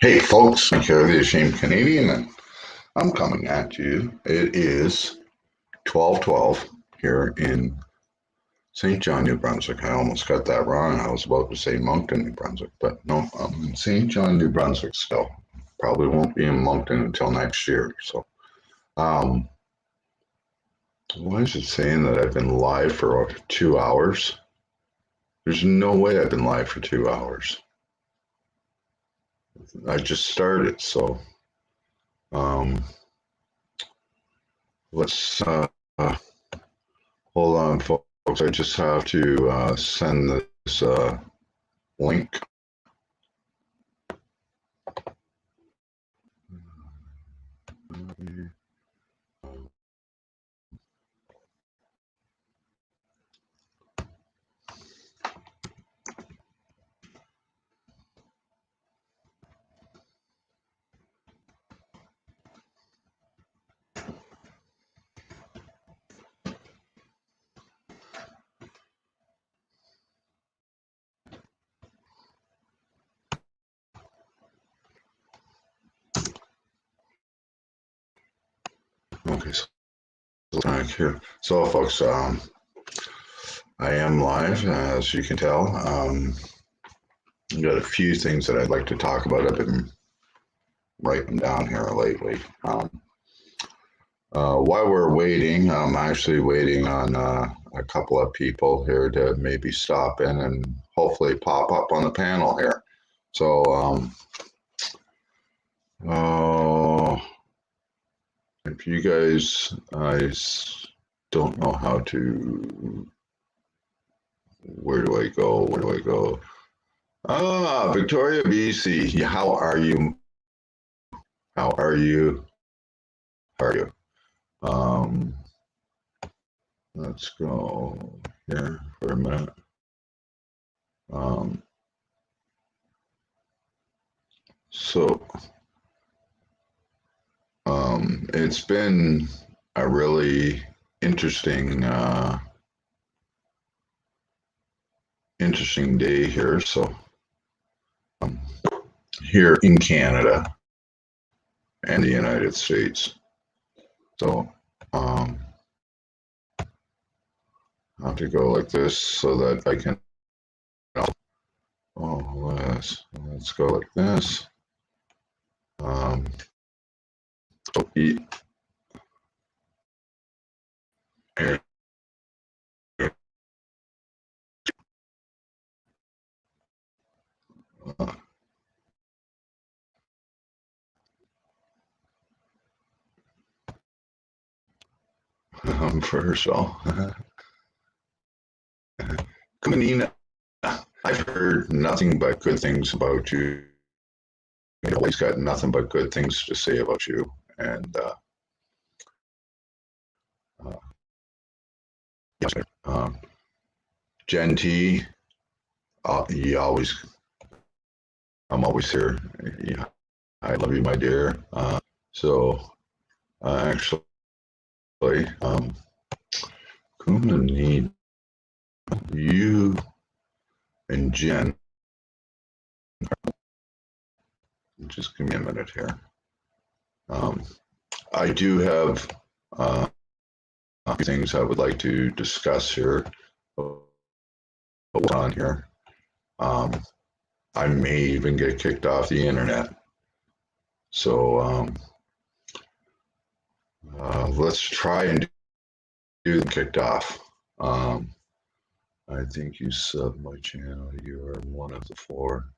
Hey folks, I'm here, the Ashamed Canadian, and I'm coming at you. It is 12:12 here in St. John, New Brunswick. I almost got that wrong. I was about to say Moncton, New Brunswick, but no, I'm in St. John, New Brunswick still. Probably won't be in Moncton until next year. So, why is it saying that I've been live for 2 hours? There's no way I've been live for 2 hours. I just started, so let's hold on, folks. I just have to send this link. Okay, so back here. So, folks, I am live, as you can tell. I've got a few things that I'd like to talk about. I've been writing down here lately. While we're waiting, I'm actually waiting on a couple of people here to maybe stop in and hopefully pop up on the panel here. So, if you guys, I don't know how to, where do I go? Where do I go? Ah, Victoria, BC. How are you? How are you? How are you? Let's go here for a minute. It's been a really interesting day here. So here in Canada and the United States. So I have to go like this so that I can. Oh, let's go like this. So here. First of all, Kamanina, I've heard nothing but good things about you. I've always got nothing but good things to say about you. And Jen T, I'm always here. Yeah, I love you, my dear. Actually, Kumanina, you and Jen, just give me a minute here. I do have a few things I would like to discuss here. On here, I may even get kicked off the internet. So let's try and do the kicked off. I think you subbed my channel. You are one of the four.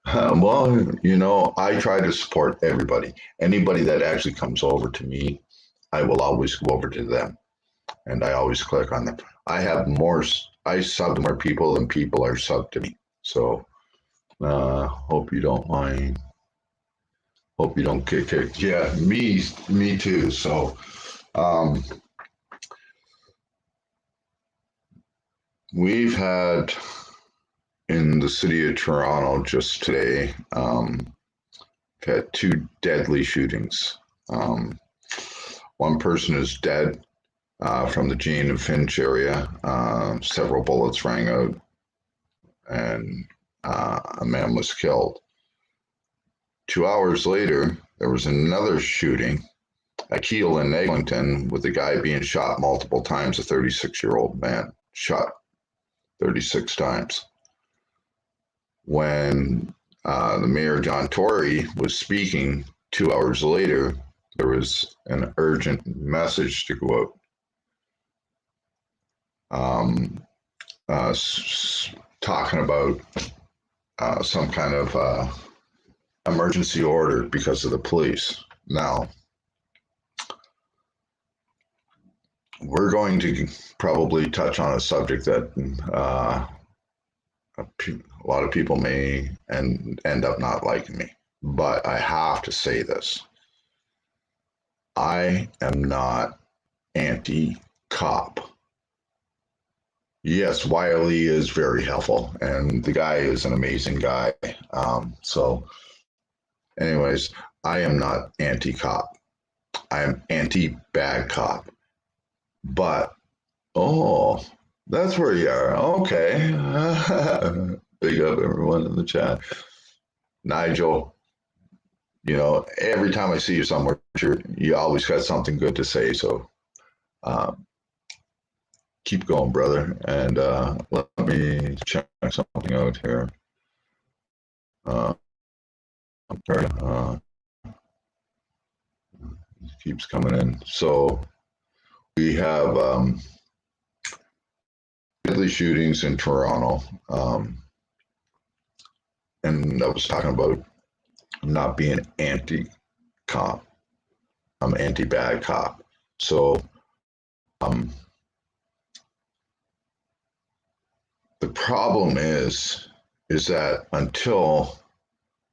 Well, you know, I try to support everybody. Anybody that actually comes over to me, I will always go over to them. And I always click on them. I sub to more people than people are sub to me. So hope you don't mind. Hope you don't get kicked. Yeah, me too. So we've had in the city of Toronto just today, had two deadly shootings. One person is dead. from the Gene and Finch area. Several bullets rang out, and a man was killed. 2 hours later, there was another shooting at Keel in Eglinton with a guy being shot multiple times, a 36-year-old man shot 36 times. When the mayor, John Tory, was speaking 2 hours later, there was an urgent message to go out, talking about some kind of emergency order because of the police. Now, we're going to probably touch on a subject that a lot of people may end up not liking me, but I have to say this. I am not anti-cop. Yes, Wiley is very helpful, and the guy is an amazing guy. So anyways, I am not anti-cop. I am anti-bad cop. But, oh, that's where you are. Okay. Big up everyone in the chat. Nigel, you know, every time I see you somewhere, you always got something good to say. So keep going, brother. And let me check something out here. It keeps coming in. So we have deadly shootings in Toronto. And I was talking about not being anti-cop. I'm anti-bad cop. So the problem is that until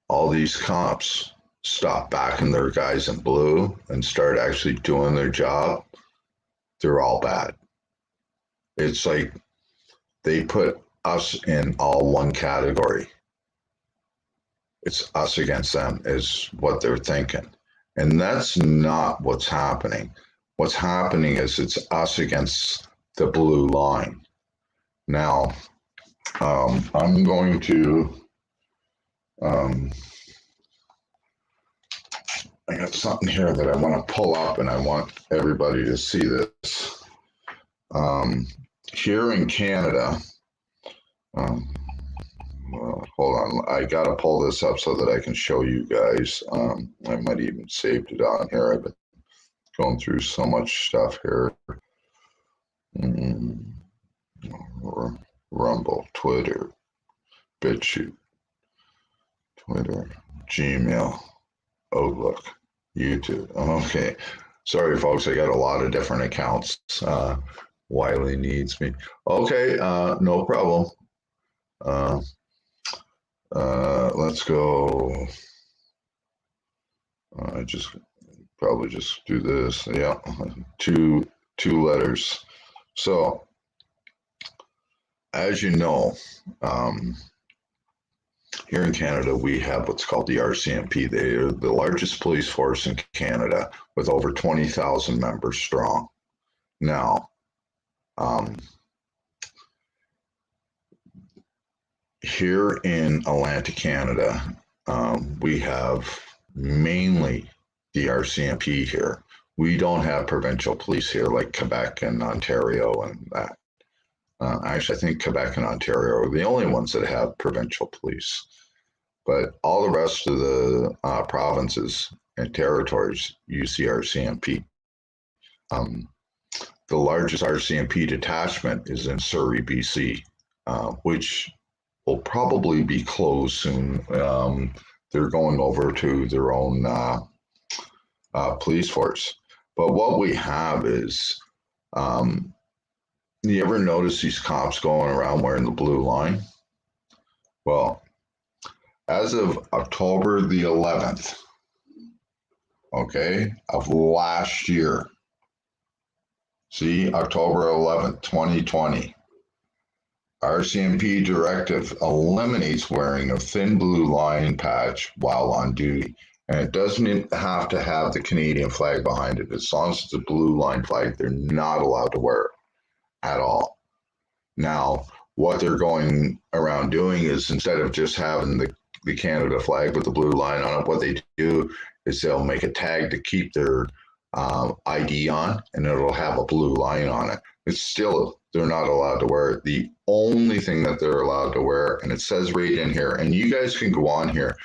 all these cops stop backing their guys in blue and start actually doing their job, they're all bad. It's like they put us in all one category. It's us against them is what they're thinking. And that's not what's happening. What's happening is it's us against the blue line. Now, I'm going to, I got something here that I want to pull up and I want everybody to see this. Here in Canada, well, hold on, I got to pull this up so that I can show you guys. I might even saved it on here. I've been going through so much stuff here. Rumble, Twitter, BitChute, Twitter, Gmail, Outlook, YouTube. Okay. Sorry, folks. I got a lot of different accounts. Wiley needs me. Okay. No problem. Let's go. I just probably just do this. Yeah. Two letters. So, as you know, here in Canada, we have what's called the RCMP. They are the largest police force in Canada with over 20,000 members strong. Now, here in Atlantic Canada, we have mainly the RCMP here. We don't have provincial police here like Quebec and Ontario and that. Actually, I think Quebec and Ontario are the only ones that have provincial police. But all the rest of the provinces and territories use the RCMP. The largest RCMP detachment is in Surrey, BC, which will probably be closed soon. They're going over to their own police force. But what we have is, you ever notice these cops going around wearing the blue line? Well, as of October the 11th, okay, of last year, see, October 11th, 2020, RCMP directive eliminates wearing a thin blue line patch while on duty. And it doesn't have to have the Canadian flag behind it. As long as it's a blue line flag, they're not allowed to wear it at all. Now, what they're going around doing is instead of just having the Canada flag with the blue line on it, what they do is they'll make a tag to keep their ID on, and it'll have a blue line on it. It's still, they're not allowed to wear it. The only thing that they're allowed to wear, and it says right in here, and you guys can go on here,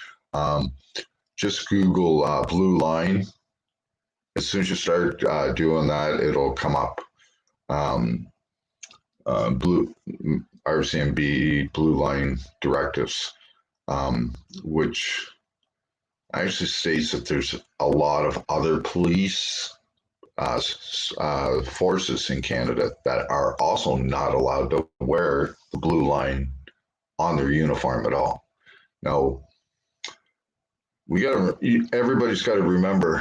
just Google blue line. As soon as you start doing that, it'll come up. Blue RCMB blue line directives, which actually states that there's a lot of other police forces in Canada that are also not allowed to wear the blue line on their uniform at all. Now, everybody's got to remember,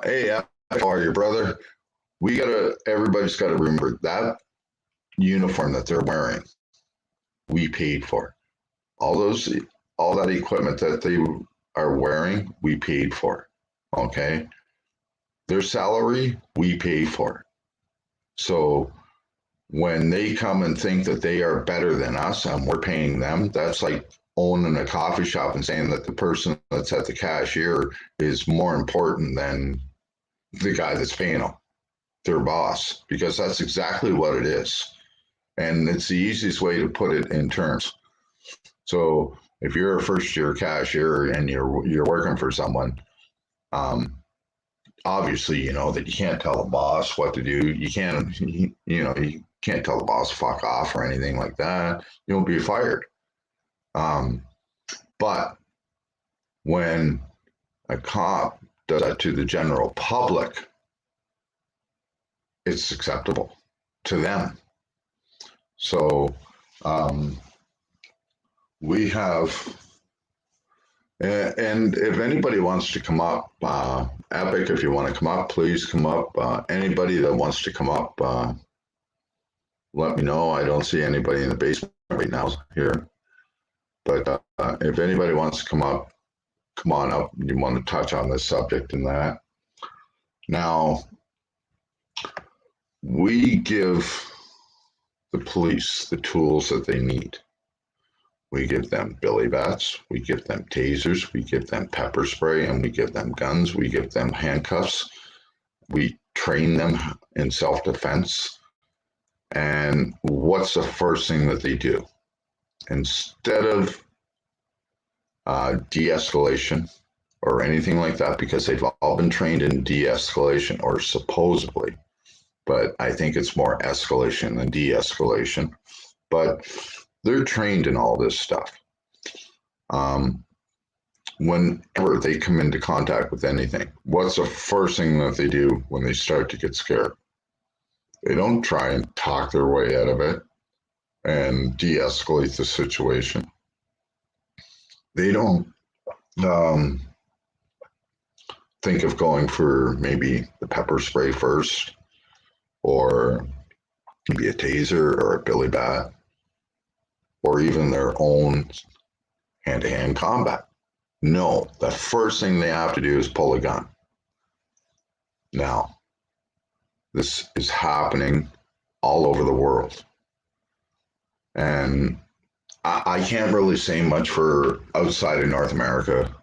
hey, how are you, brother? Everybody's got to remember that uniform that they're wearing, we paid for. All that equipment that they are wearing, we paid for. Okay? Their salary, we paid for. So when they come and think that they are better than us and we're paying them, that's like owning a coffee shop and saying that the person that's at the cashier is more important than the guy that's paying them, their boss, because that's exactly what it is. And it's the easiest way to put it in terms. So if you're a first-year cashier and you're working for someone, obviously you know that you can't tell the boss what to do. You can't tell the boss fuck off or anything like that. You'll be fired. But when a cop does that to the general public, it's acceptable to them. So we have, and if anybody wants to come up, Epic, if you want to come up, please come up. Anybody that wants to come up, let me know. I don't see anybody in the basement right now here. But if anybody wants to come up, come on up. You want to touch on this subject and that. Now, we give the police the tools that they need. We give them billy bats, we give them tasers, we give them pepper spray, and we give them guns, we give them handcuffs. We train them in self-defense. And what's the first thing that they do? Instead of de-escalation or anything like that, because they've all been trained in de-escalation, or supposedly, but I think it's more escalation than de-escalation. But they're trained in all this stuff. Whenever they come into contact with anything, what's the first thing that they do when they start to get scared? They don't try and talk their way out of it and de-escalate the situation. They don't think of going for maybe the pepper spray first, or maybe a taser or a billy bat, or even their own hand-to-hand combat. No, the first thing they have to do is pull a gun. Now, this is happening all over the world. And I can't really say much for outside of North America,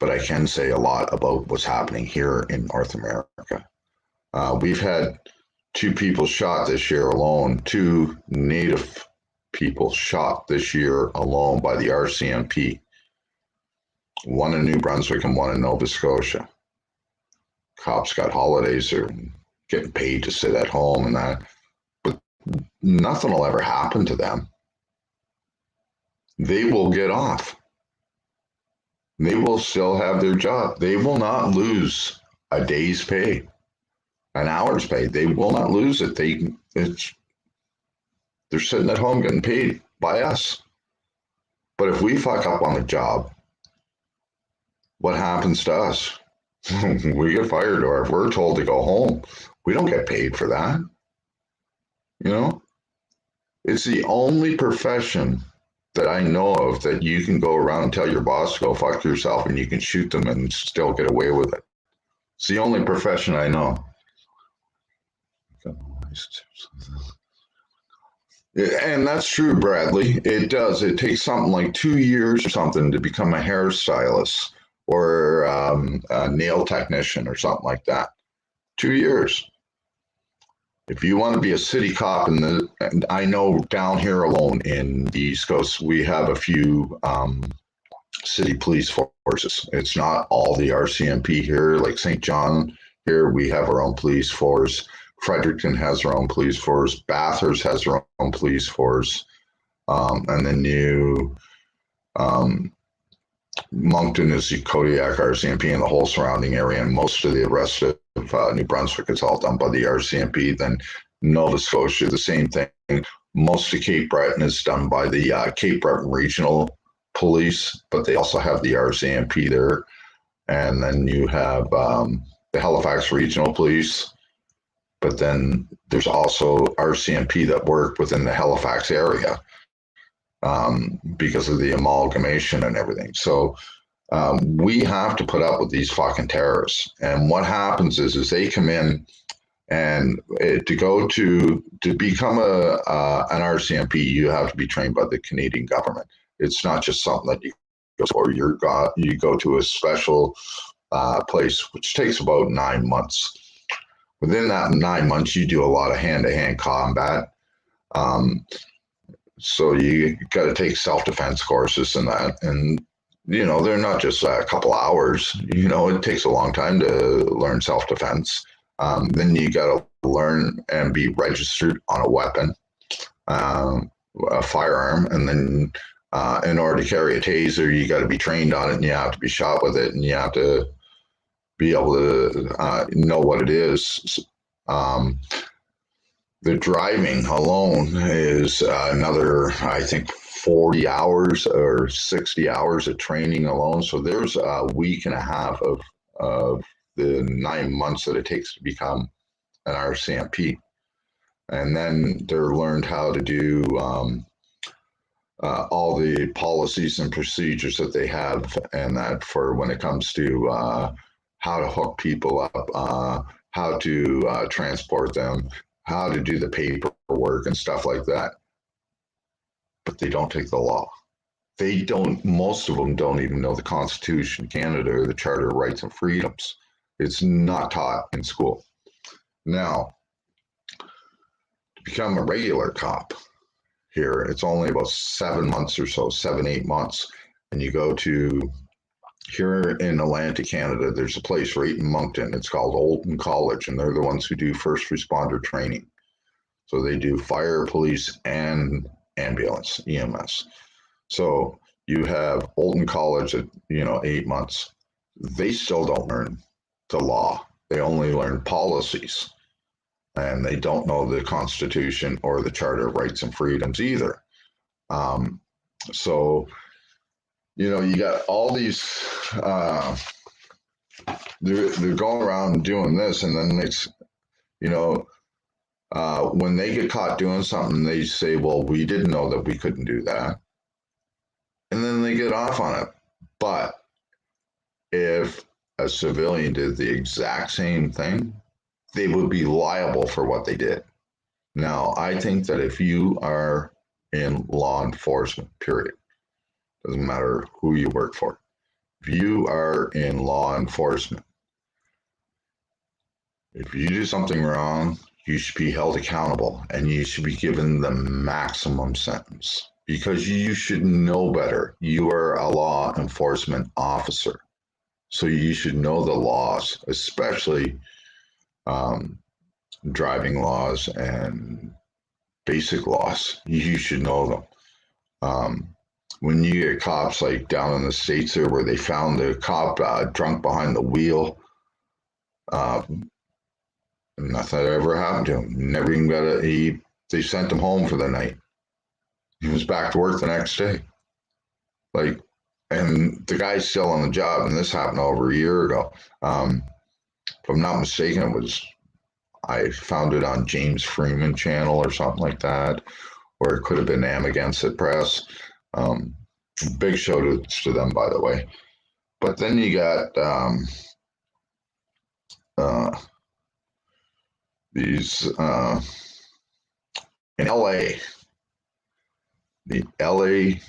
but I can say a lot about what's happening here in North America. We've had 2 people shot this year alone, 2 Native people shot this year alone by the RCMP. One in New Brunswick and one in Nova Scotia. Cops got holidays, they're getting paid to sit at home and that, but nothing will ever happen to them. They will get off. They will still have their job. They will not lose a day's pay, an hour's pay. They will not lose it. They're sitting at home getting paid by us. But if we fuck up on the job, what happens to us? We get fired, or if we're told to go home, we don't get paid for that. It's the only profession that I know of that you can go around and tell your boss to go fuck yourself and you can shoot them and still get away with it. It's the only profession I know. And that's true, Bradley. It does. It takes something like 2 years or something to become a hairstylist or a nail technician or something like that. 2 years. If you want to be a city cop, and I know down here alone in the East Coast, we have a few city police forces. It's not all the RCMP here, like St. John. Here we have our own police force. Fredericton has their own police force. Bathurst has their own police force. And then Moncton is the Kodiak RCMP and the whole surrounding area. And most of the rest of New Brunswick is all done by the RCMP. Then Nova Scotia, the same thing. Most of Cape Breton is done by the Cape Breton Regional Police, but they also have the RCMP there. And then you have the Halifax Regional Police. But then there's also RCMP that work within the Halifax area because of the amalgamation and everything. So we have to put up with these fucking terrorists. And what happens is they come in and to become an RCMP, you have to be trained by the Canadian government. It's not just something that you go for. You go to a special place, which takes about 9 months. Within that 9 months, you do a lot of hand-to-hand combat. So you got to take self-defense courses and that. And, they're not just a couple hours. It takes a long time to learn self-defense. Then you got to learn and be registered on a weapon, a firearm. And then in order to carry a taser, you got to be trained on it and you have to be shot with it and you have to be able to know what it is. The driving alone is another, I think, 40 hours or 60 hours of training alone. So there's a week and a half of the 9 months that it takes to become an RCMP. And then they're learned how to do all the policies and procedures that they have, and that for when it comes to how to hook people up, how to transport them, how to do the paperwork and stuff like that. But they don't take the law. Most of them don't even know the Constitution of Canada or the Charter of Rights and Freedoms. It's not taught in school. Now, to become a regular cop here, it's only about 7 months or so, 7-8 months. And you go to here in Atlantic Canada, there's a place right in Moncton. It's called Olton College, and they're the ones who do first responder training. So they do fire, police, and ambulance, EMS. So you have Olton College at 8 months. They still don't learn the law. They only learn policies, and they don't know the Constitution or the Charter of Rights and Freedoms either. So you got all these, they're going around doing this, and then it's, when they get caught doing something, they say, well, we didn't know that we couldn't do that. And then they get off on it. But if a civilian did the exact same thing, they would be liable for what they did. Now, I think that if you are in law enforcement, period, doesn't matter who you work for. If you are in law enforcement, if you do something wrong, you should be held accountable and you should be given the maximum sentence because you should know better. You are a law enforcement officer. So you should know the laws, especially driving laws and basic laws. You should know them. When you get cops like down in the States there where they found the cop drunk behind the wheel, nothing ever happened to him. Never even got they sent him home for the night. He was back to work the next day. And the guy's still on the job, and this happened over a year ago. If I'm not mistaken, I found it on James Freeman channel or something like that, or it could have been Amagansett Press. Big shout outs to them, by the way. But then you got these in LA, the LA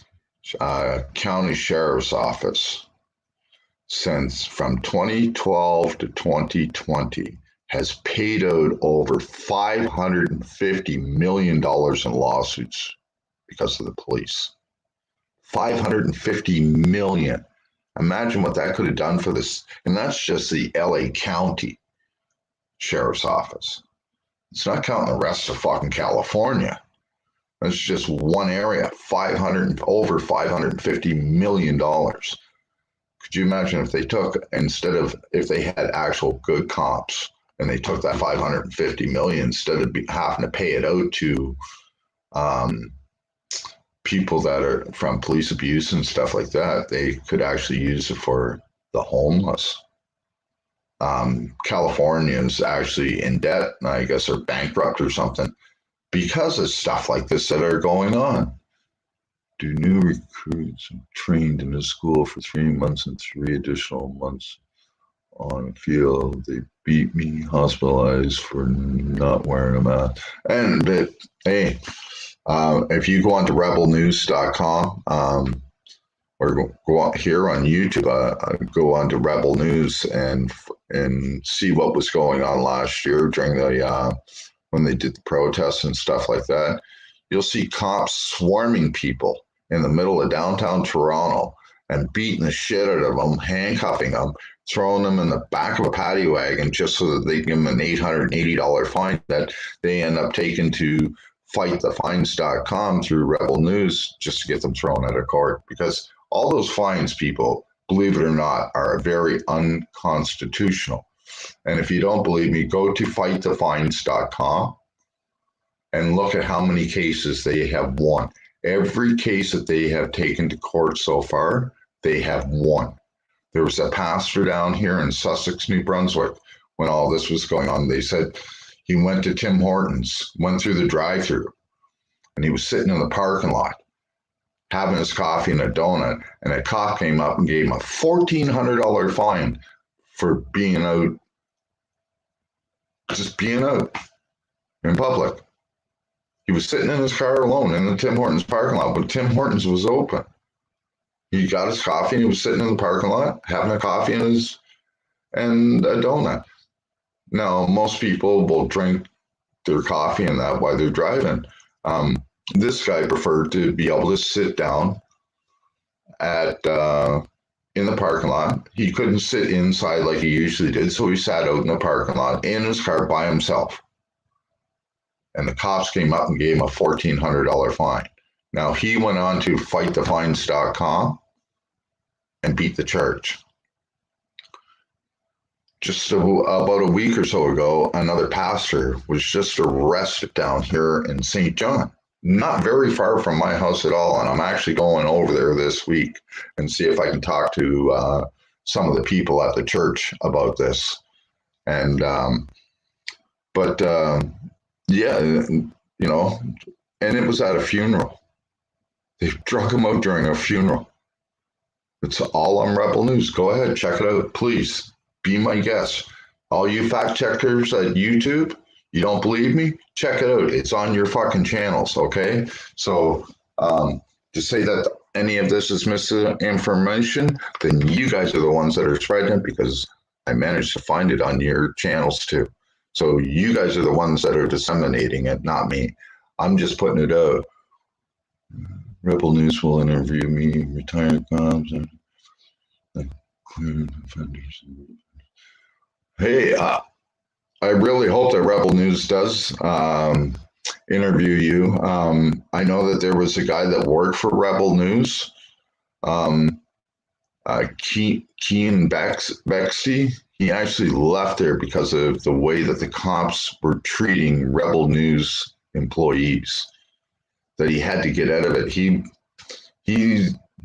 County Sheriff's Office, since from 2012 to 2020, has paid out over $550 million in lawsuits because of the police. $550 million. Imagine what that could have done for this. And that's just the LA County Sheriff's Office. It's not counting the rest of fucking California. That's just one area, over $550 million. Could you imagine if they took, if they had actual good cops and they took that $550 million instead of having to pay it out to people that are from police abuse and stuff like that, they could actually use it for the homeless. Californians actually in debt, I guess, are bankrupt or something because of stuff like this that are going on. Do new recruits trained in the school for 3 months and 3 additional months on the field. They beat me, hospitalized for not wearing a mask. And hey, if you go on to rebelnews.com or go out here on YouTube, go on to Rebel News and see what was going on last year during the when they did the protests and stuff like that. You'll see cops swarming people in the middle of downtown Toronto and beating the shit out of them, handcuffing them, throwing them in the back of a paddy wagon just so that they give them an $880 fine that they end up taking to fightthefines.com through Rebel News just to get them thrown out of court. Because all those fines, people, believe it or not, are very unconstitutional. And if you don't believe me, go to fightthefines.com and look at how many cases they have won. Every case that they have taken to court so far, they have won. There was a pastor down here in Sussex, New Brunswick, when all this was going on. They said he went to Tim Hortons, went through the drive-thru, and he was sitting in the parking lot having his coffee and a donut, and a cop came up and gave him a $1,400 fine for being out, just being out in public. He was sitting in his car alone in the Tim Hortons parking lot, but Tim Hortons was open. He got his coffee and he was sitting in the parking lot having a coffee and a donut. Now, most people will drink their coffee and that while they're driving. This guy preferred to be able to sit down in the parking lot. He couldn't sit inside like he usually did, so he sat out in the parking lot in his car by himself. And the cops came up and gave him a $1,400 fine. Now, he went on to fightthefines.com and beat the charge. Just about a week or so ago, another pastor was just arrested down here in St. John, not very far from my house at all. And I'm actually going over there this week and see if I can talk to some of the people at the church about this. And, yeah, you know, and it was at a funeral. They drug him out during a funeral. It's all on Rebel News. Go ahead, check it out, please. Be my guest. All you fact checkers at YouTube, you don't believe me? Check it out. It's on your fucking channels, okay? So to say that any of this is misinformation, then you guys are the ones that are spreading it, because I managed to find it on your channels too. So you guys are the ones that are disseminating it, not me. I'm just putting it out. Rebel News will interview me, retired cops, and clear offenders. Hey, I really hope that Rebel News does interview you. I know that there was a guy that worked for Rebel News, Keen Bexley. He actually left there because of the way that the cops were treating Rebel News employees, that he had to get out of it. He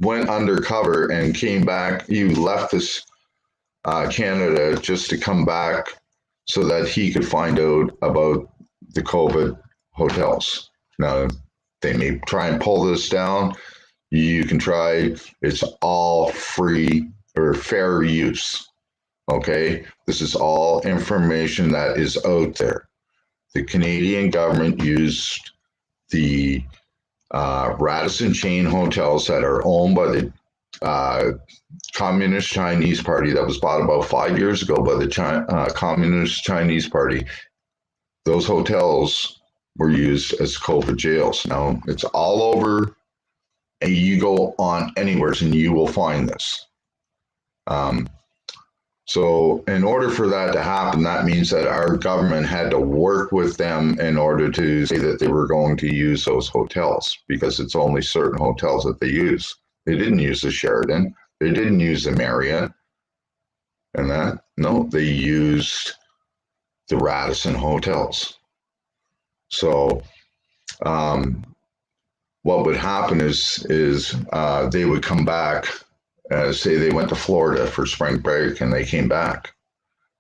went undercover and came back. He left this Canada just to come back so that he could find out about the COVID hotels. Now, they may try and pull this down. You can try. It's all free or fair use. Okay, this is all information that is out there. The Canadian government used the Radisson chain hotels that are owned by the Communist Chinese Party that was bought about 5 years ago by the Communist Chinese Party. Those hotels were used as COVID jails. Now, it's all over, and you go on anywhere and you will find this. So in order for that to happen, that means that our government had to work with them in order to say that they were going to use those hotels, because it's only certain hotels that they use. They didn't use the Sheraton. They didn't use the Marriott and that. No, they used the Radisson hotels. So what would happen is they would come back. Say they went to Florida for spring break and they came back,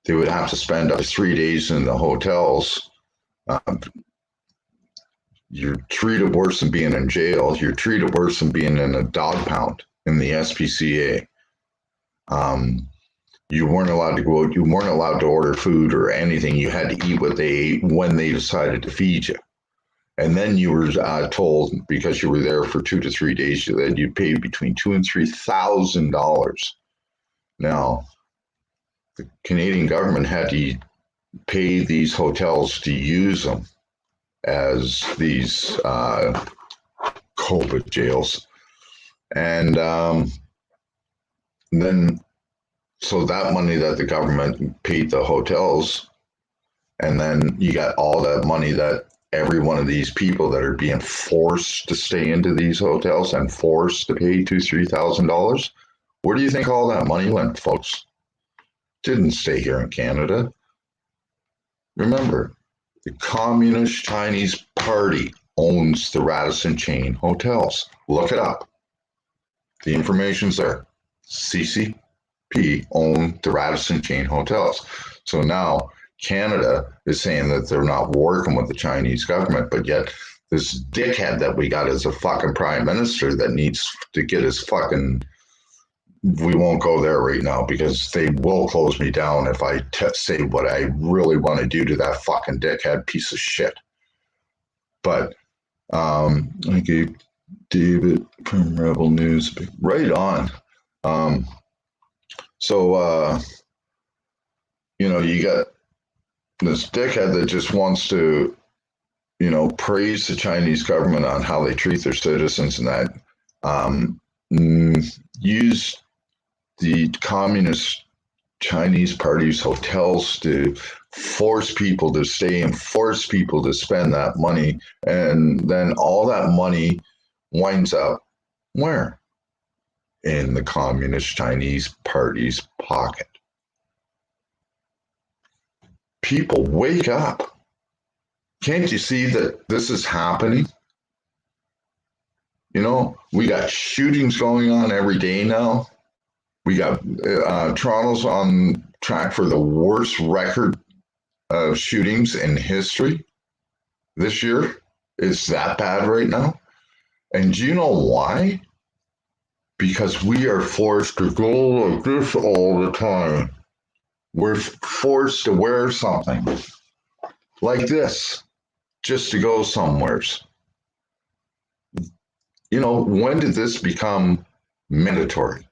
they would have to spend up to 3 days in the hotels. You're treated worse than being in jail. You're treated worse than being in a dog pound in the SPCA. You weren't allowed to go out. You weren't allowed to order food or anything. You had to eat what they ate when they decided to feed you. And then you were told, because you were there for 2 to 3 days, that you paid between $2,000 and $3,000. Now, the Canadian government had to pay these hotels to use them as these COVID jails. And then, so that money that the government paid the hotels, and then you got all that money that every one of these people that are being forced to stay into these hotels and forced to pay $2,000, $3,000. Where do you think all that money went, folks? Didn't stay here in Canada. Remember, the Communist Chinese Party owns the Radisson chain hotels. Look it up. The information's there. CCP owned the Radisson chain hotels. So now Canada is saying that they're not working with the Chinese government, but yet this dickhead that we got as a fucking prime minister that needs to get his fucking, we won't go there right now because they will close me down if I say what I really want to do to that fucking dickhead piece of shit. But I gave David from Rebel News right on. You got this dickhead that just wants to, praise the Chinese government on how they treat their citizens and that, use the Communist Chinese Party's hotels to force people to stay and force people to spend that money. And then all that money winds up where? In the Communist Chinese Party's pocket. People, wake up. Can't you see that this is happening? We got shootings going on every day now. We got Toronto's on track for the worst record of shootings in history this year. It's that bad right now. And do you know why? Because we are forced to go like this all the time. We're forced to wear something like this just to go somewheres. When did this become mandatory?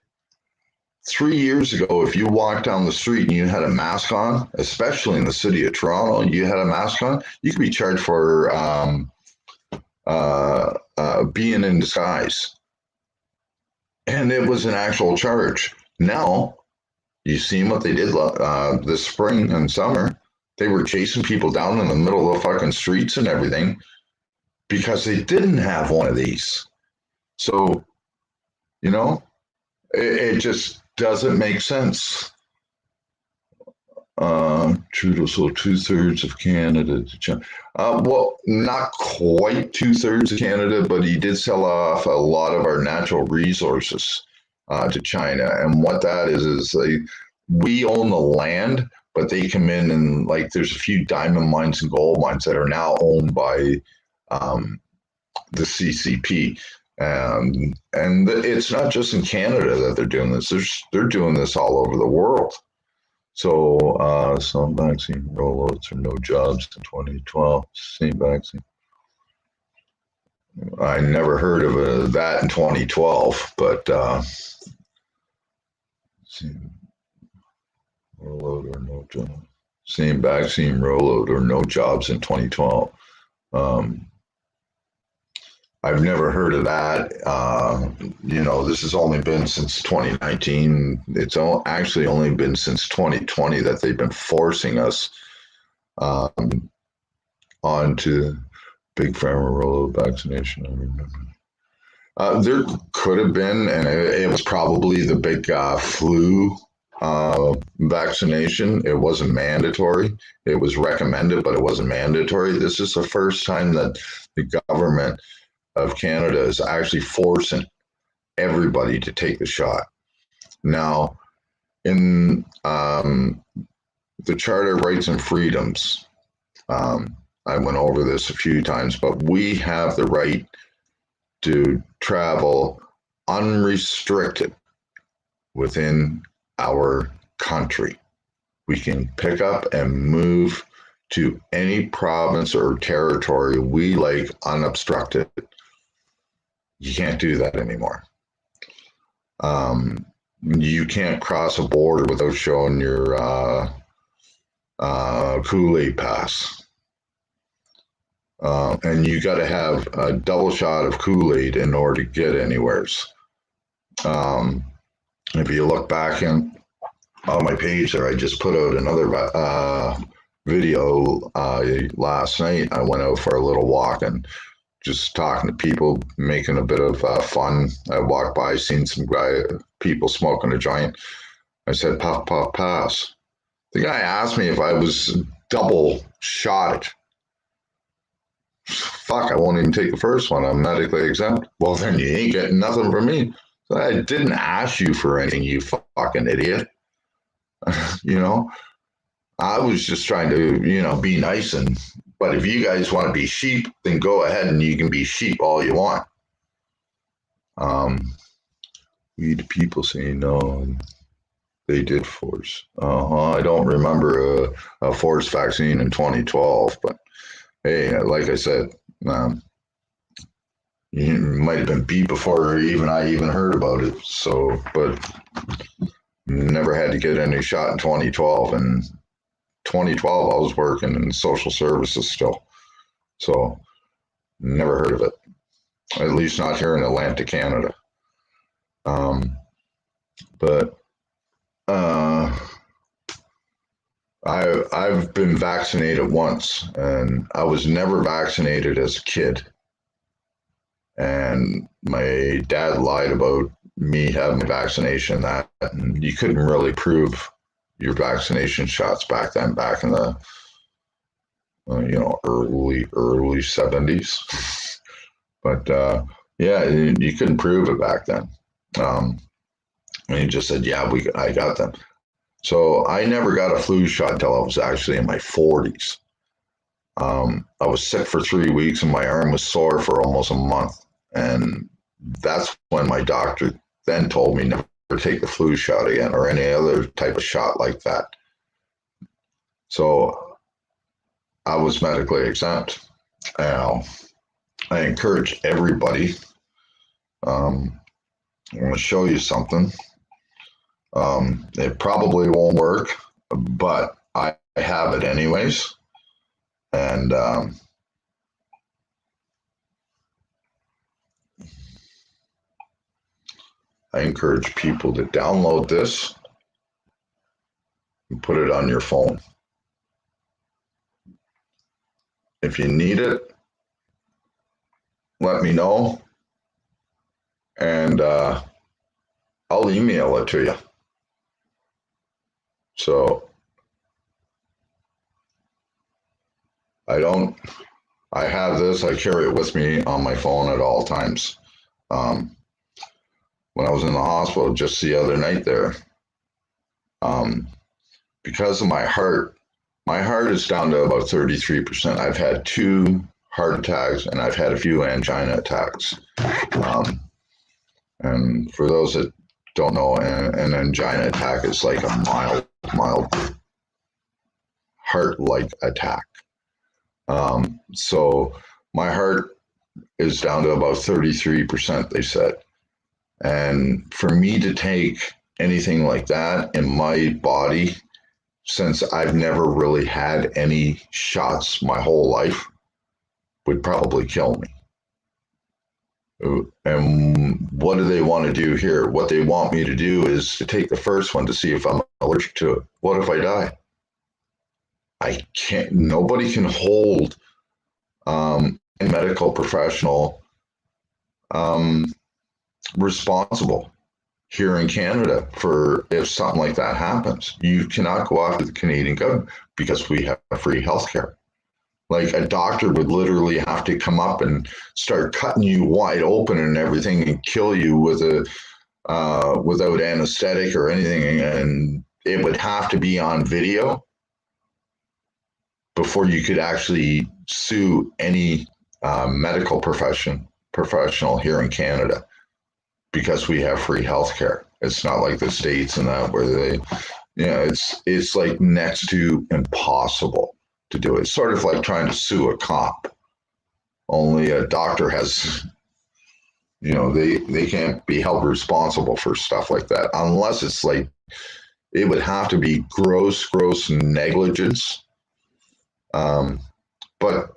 3 years ago, if you walked down the street and you had a mask on, especially in the city of Toronto, and you had a mask on, you could be charged for being in disguise. And it was an actual charge. Now, you seen what they did this spring and summer? They were chasing people down in the middle of the fucking streets and everything because they didn't have one of these. So, it just doesn't make sense. Trudeau sold 2/3 of Canada to China. Well, not quite 2/3 of Canada, but he did sell off a lot of our natural resources to China. And what that is we own the land, but they come in and there's a few diamond mines and gold mines that are now owned by the CCP. And it's not just in Canada that they're doing this. They're doing this all over the world. So some vaccine rollouts or no jobs in 2012. Same vaccine. I never heard of that in 2012, but rollout or no job. Same vaccine rollout or no jobs in 2012. I've never heard of that. This has only been since 2019. It's actually only been since 2020 that they've been forcing us onto big pharma rollout vaccination. I remember. There could have been, and it was probably the big flu vaccination. It wasn't mandatory. It was recommended, but it wasn't mandatory. This is the first time that the government of Canada is actually forcing everybody to take the shot. Now, in the Charter of Rights and Freedoms, I went over this a few times, but we have the right to travel unrestricted within our country. We can pick up and move to any province or territory we like unobstructed. You can't do that anymore. You can't cross a border without showing your Kool-Aid pass. And you got to have a double shot of Kool-Aid in order to get anywheres. If you look back on my page there, I just put out another video last night. I went out for a little walk and just talking to people, making a bit of fun. I walked by, seen some people smoking a joint. I said, puff, puff, pass. The guy asked me if I was double shotted. Fuck, I won't even take the first one. I'm medically exempt. Well, then you ain't getting nothing from me. So I didn't ask you for anything, you fucking idiot. I was just trying to, be nice. But if you guys want to be sheep, then go ahead and you can be sheep all you want. We the people say no. They did force. I don't remember a forced vaccine in 2012, but hey, like I said, you might have been beat before I even heard about it. So, but never had to get any shot in 2012. And 2012, I was working in social services still. So, never heard of it. At least not here in Atlantic, Canada. But I've been vaccinated once, and I was never vaccinated as a kid. And my dad lied about me having a vaccination. That and you couldn't really prove your vaccination shots back then, back in the early 70s. But yeah, you couldn't prove it back then. And he just said, yeah, I got them. So I never got a flu shot until I was actually in my 40s. I was sick for 3 weeks and my arm was sore for almost a month. And that's when my doctor then told me never take the flu shot again or any other type of shot like that. So I was medically exempt. Now, I encourage everybody. I want to show you something. It probably won't work, but I have it anyways. And I encourage people to download this and put it on your phone. If you need it, let me know, and I'll email it to you. So I have this, I carry it with me on my phone at all times. When I was in the hospital just the other night there, because of my heart is down to about 33%. I've had 2 heart attacks, and I've had a few angina attacks. And for those that don't know, an angina attack is like a mild heart-like attack. So my heart is down to about 33%, they said. And for me to take anything like that in my body, since I've never really had any shots my whole life, would probably kill me. And what do they want to do here? What they want me to do is to take the first one to see if I'm allergic to it. What if I die? I can't, nobody can hold a medical professional responsible here in Canada for if something like that happens. You cannot go after the Canadian government because we have free healthcare. Like a doctor would literally have to come up and start cutting you wide open and everything and kill you with without anesthetic or anything, and it would have to be on video before you could actually sue any medical professional here in Canada, because we have free healthcare. It's not like the States and that where they, it's like next to impossible to do it. It's sort of like trying to sue a cop. Only a doctor has, they can't be held responsible for stuff like that unless it's like, it would have to be gross negligence. But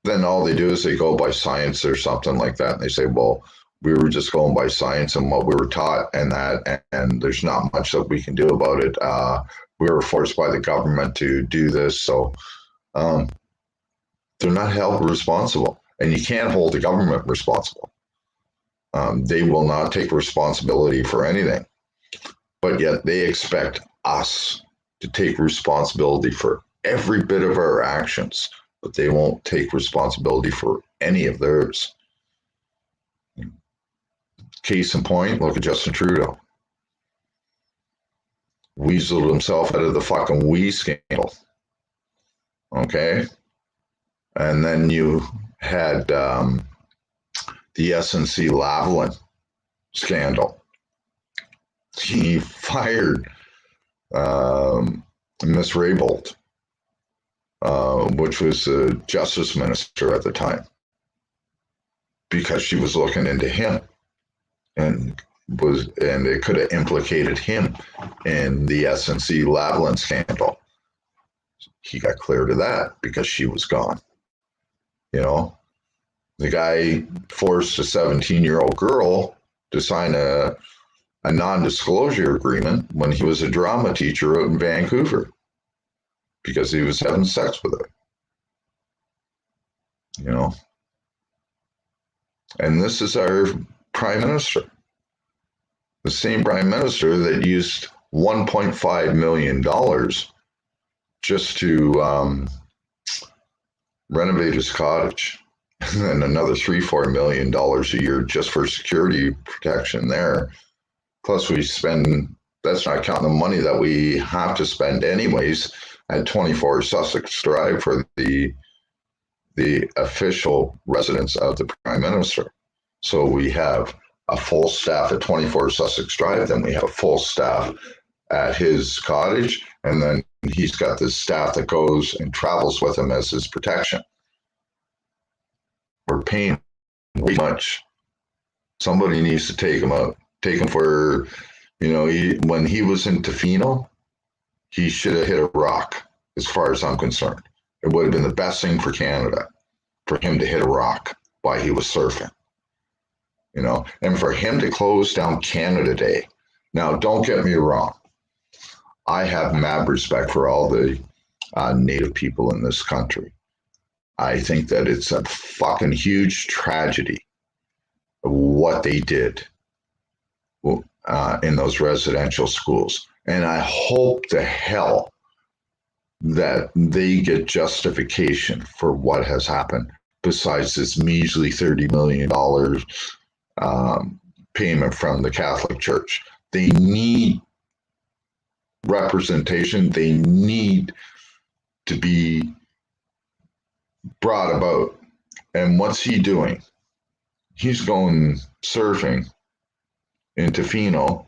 then all they do is they go by science or something like that. And they say, well, we were just going by science and what we were taught and that, and there's not much that we can do about it. We were forced by the government to do this. So they're not held responsible, and you can't hold the government responsible. They will not take responsibility for anything, but yet they expect us to take responsibility for every bit of our actions, but they won't take responsibility for any of theirs. Case in point, look at Justin Trudeau. Weaseled himself out of the fucking WE scandal. Okay? And then you had the SNC Lavalin scandal. He fired Miss Raybould, which was the justice minister at the time, because she was looking into him, and it could have implicated him in the SNC Lavalin scandal. He got cleared of that because she was gone. The guy forced a 17-year-old girl to sign a non-disclosure agreement when he was a drama teacher out in Vancouver because he was having sex with her. And this is our prime minister, the same prime minister that used $1.5 million just to renovate his cottage, and then another $3-4 million a year just for security protection there. Plus we spend, that's not counting the money that we have to spend anyways at 24 Sussex Drive for the official residence of the prime minister. So we have a full staff at 24 Sussex Drive, then we have a full staff at his cottage, and then he's got this staff that goes and travels with him as his protection. We're paying way much. Somebody needs to take him out. Take him for, when he was in Tofino, he should have hit a rock, as far as I'm concerned. It would have been the best thing for Canada, for him to hit a rock while he was surfing. And for him to close down Canada Day. Now, don't get me wrong. I have mad respect for all the Native people in this country. I think that it's a fucking huge tragedy what they did in those residential schools. And I hope to hell that they get justification for what has happened, besides this measly $30 million payment from the Catholic Church. They need representation. They need to be brought about And what's he doing? He's going surfing in Tofino.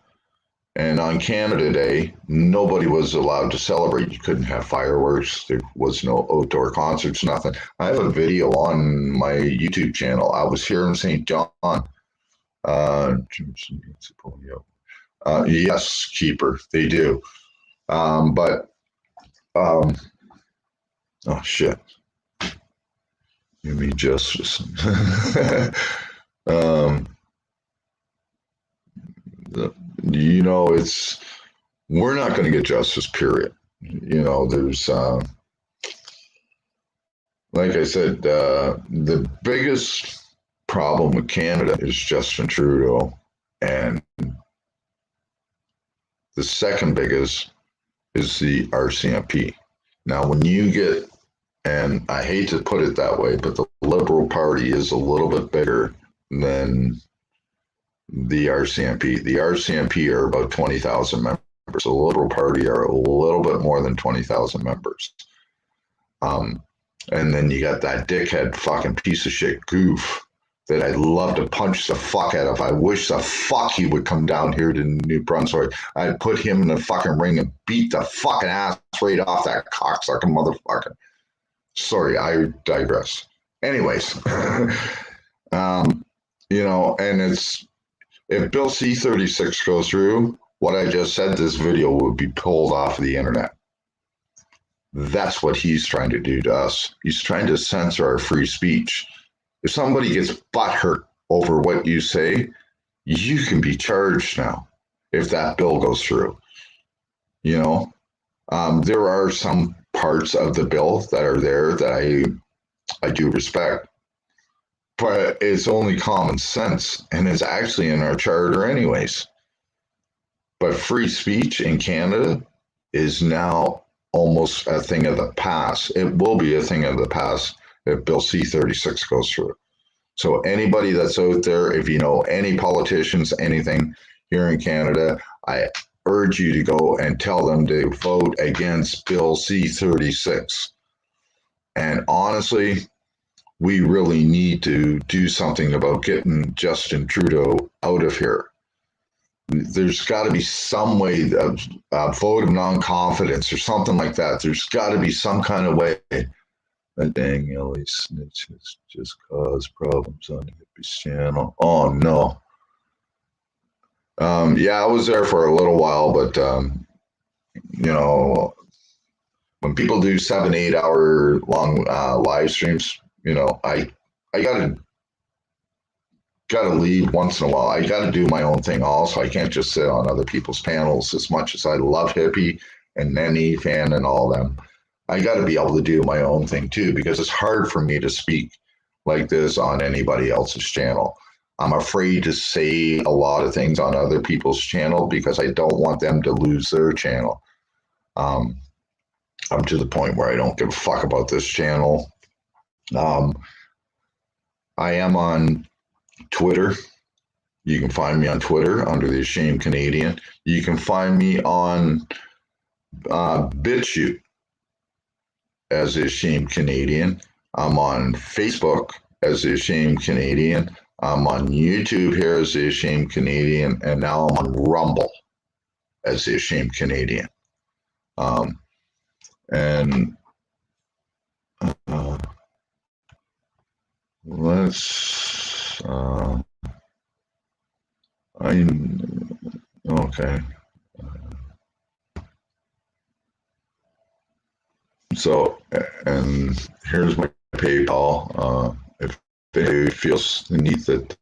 And on Canada Day, nobody was allowed to celebrate. You couldn't have fireworks. There was no outdoor concerts, nothing. I have a video on my YouTube channel. I was here in St. John. Yes, keeper, they do. But oh shit, give me justice. You know, it's we're not going to get justice. Period. You know, there's like I said, the biggest problem with Canada is Justin Trudeau, and the second biggest is the RCMP. Now, when you get, and I hate to put it that way, but the Liberal Party is a little bit bigger than the RCMP. The RCMP are about 20,000 members. The Liberal Party are a little bit more than 20,000 members. And then you got that dickhead fucking piece of shit goof that I'd love to punch the fuck out of. I wish the fuck he would come down here to New Brunswick. I'd put him in the fucking ring and beat the fucking ass right off that cocksucker motherfucker. Sorry, I digress. Anyways, you know, and it's, if Bill C-36 goes through, what I just said, this video would be pulled off of the internet. That's what he's trying to do to us. He's trying to censor our free speech. If somebody gets butthurt over what you say, you can be charged now if that bill goes through. You know, there are some parts of the bill that are there that I do respect, but it's only common sense, and it's actually in our charter anyways. But free speech in Canada is now almost a thing of the past. It will be a thing of the past if Bill C-36 goes through. So anybody that's out there, if you know any politicians, anything here in Canada, I urge you to go and tell them to vote against Bill C-36. And honestly, we really need to do something about getting Justin Trudeau out of here. There's got to be some way of vote of non-confidence or something like that. There's got to be some kind of way. That dang LA snitch has just caused problems on the Hippie's channel. Oh no. Yeah, I was there for a little while, but you know, when people do 7-8 hour long live streams, you know, I gotta leave once in a while. I gotta do my own thing also. I can't just sit on other people's panels. As much as I love Hippie and Nenny Fan and all them, I gotta be able to do my own thing too, because it's hard for me to speak like this on anybody else's channel. I'm afraid to say a lot of things on other people's channel because I don't want them to lose their channel. I'm to the point where I don't give a fuck about this channel. I am on Twitter. You can find me on Twitter under the Ashamed Canadian. You can find me on BitChute as the Ashamed Canadian. I'm on Facebook as the Ashamed Canadian. I'm on YouTube here as the Ashamed Canadian, and now I'm on Rumble as the Ashamed Canadian. And let's okay. So, and here's my PayPal. If they feels the need that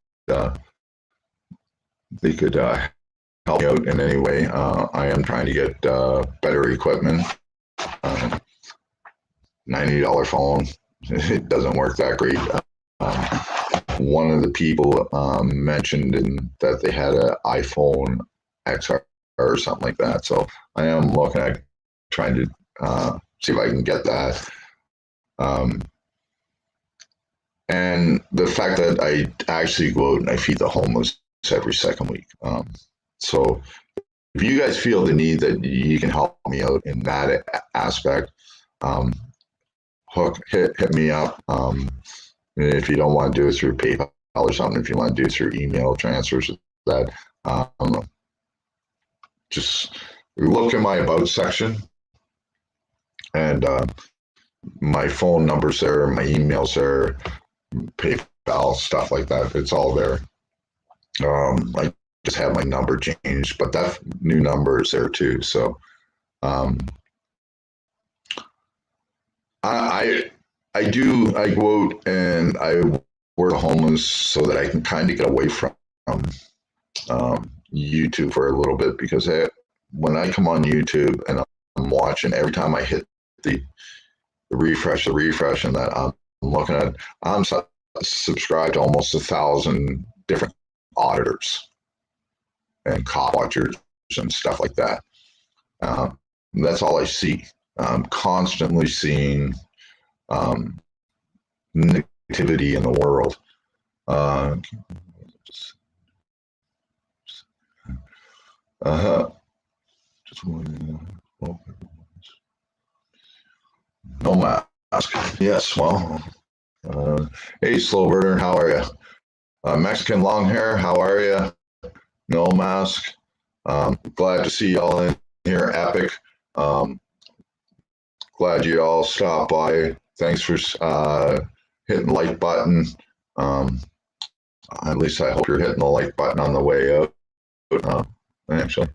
they could help me out in any way, I am trying to get better equipment. $90 phone, it doesn't work that great. One of the people mentioned that they had an iPhone XR or something like that. So I am looking at trying to see if I can get that. And the fact that I actually go out and I feed the homeless every second week. So if you guys feel the need that you can help me out in that aspect, hit me up. If you don't want to do it through PayPal or something, if you want to do it through email transfers, that just look in my about section, and my phone number's there, my email's there, PayPal, stuff like that. It's all there. I just have my number changed, but that new number is there too. So I go out and I work homeless so that I can kind of get away from YouTube for a little bit, because when I come on YouTube and I'm watching, every time I hit the refresh, and that I'm looking at, I'm subscribed to almost 1,000 different auditors and cop watchers and stuff like that. That's all I see. I'm constantly seeing negativity in the world. Just no mask. Yes, well, hey, slow burner, how are you? Mexican long hair, how are you? No mask. Glad to see y'all in here, Epic. Glad you all stopped by. Thanks for hitting the like button. At least I hope you're hitting the like button on the way out, actually,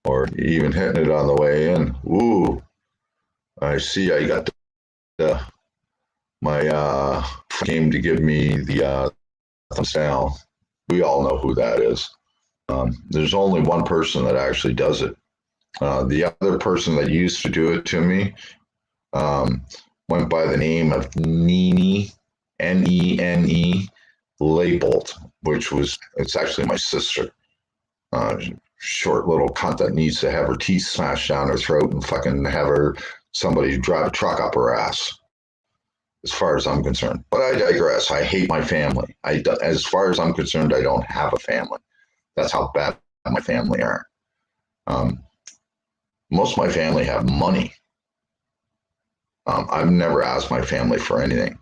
or even hitting it on the way in. Ooh, I see. I got my came to give me the thumbs down. We all know who that is. There's only one person that actually does it. The other person that used to do it to me went by the name of Nene, Nene Labeled, it's actually my sister. Short little cunt that needs to have her teeth smashed down her throat and fucking have somebody drive a truck up her ass, as far as I'm concerned. But I digress. I hate my family. As far as I'm concerned, I don't have a family. That's how bad my family are. Most of my family have money. I've never asked my family for anything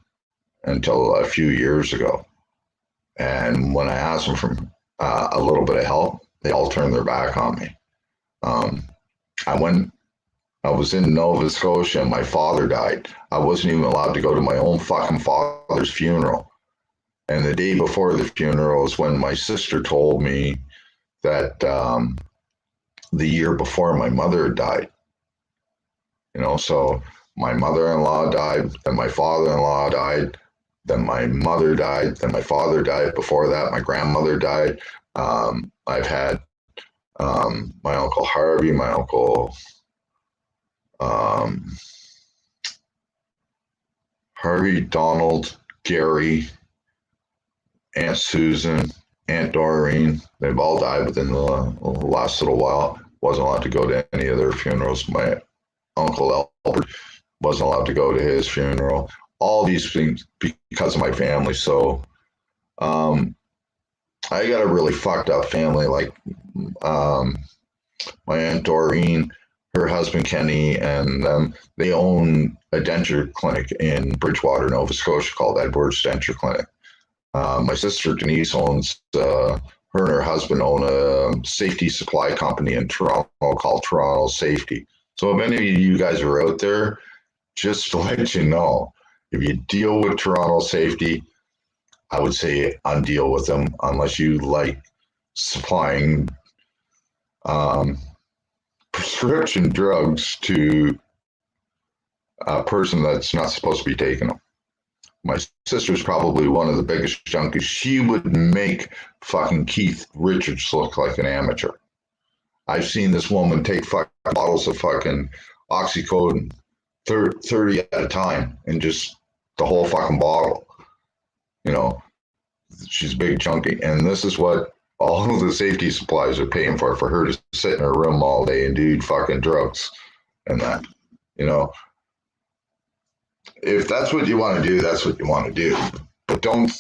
until a few years ago. And when I asked them for a little bit of help, they all turned their back on me. I was in Nova Scotia and my father died. I wasn't even allowed to go to my own fucking father's funeral. And the day before the funeral is when my sister told me that the year before my mother died. So my mother-in-law died, then my father-in-law died, then my mother died, then my father died. Before that, my grandmother died. I've had my Uncle Harvey, my Uncle Harvey, Donald, Gary, Aunt Susan, Aunt Doreen. They've all died within the last little while. Wasn't allowed to go to any of their funerals. My Uncle Albert wasn't allowed to go to his funeral. All these things because of my family. So I got a really fucked up family. Like my Aunt Doreen, her husband Kenny, and they own a denture clinic in Bridgewater, Nova Scotia called Edwards Denture Clinic. My sister Denise owns, her and her husband own a safety supply company in Toronto called Toronto Safety. So if any of you guys are out there, just to let you know, if you deal with Toronto Safety, I would say undeal with them unless you like supplying prescription drugs to a person that's not supposed to be taking them. My sister's probably one of the biggest junkies. She would make fucking Keith Richards look like an amateur. I've seen this woman take fucking bottles of fucking oxycodone, 30 at a time, and just the whole fucking bottle. She's a big junkie. And this is what all of the safety supplies are paying for her to sit in her room all day and do fucking drugs and that. If that's what you want to do, that's what you want to do. But don't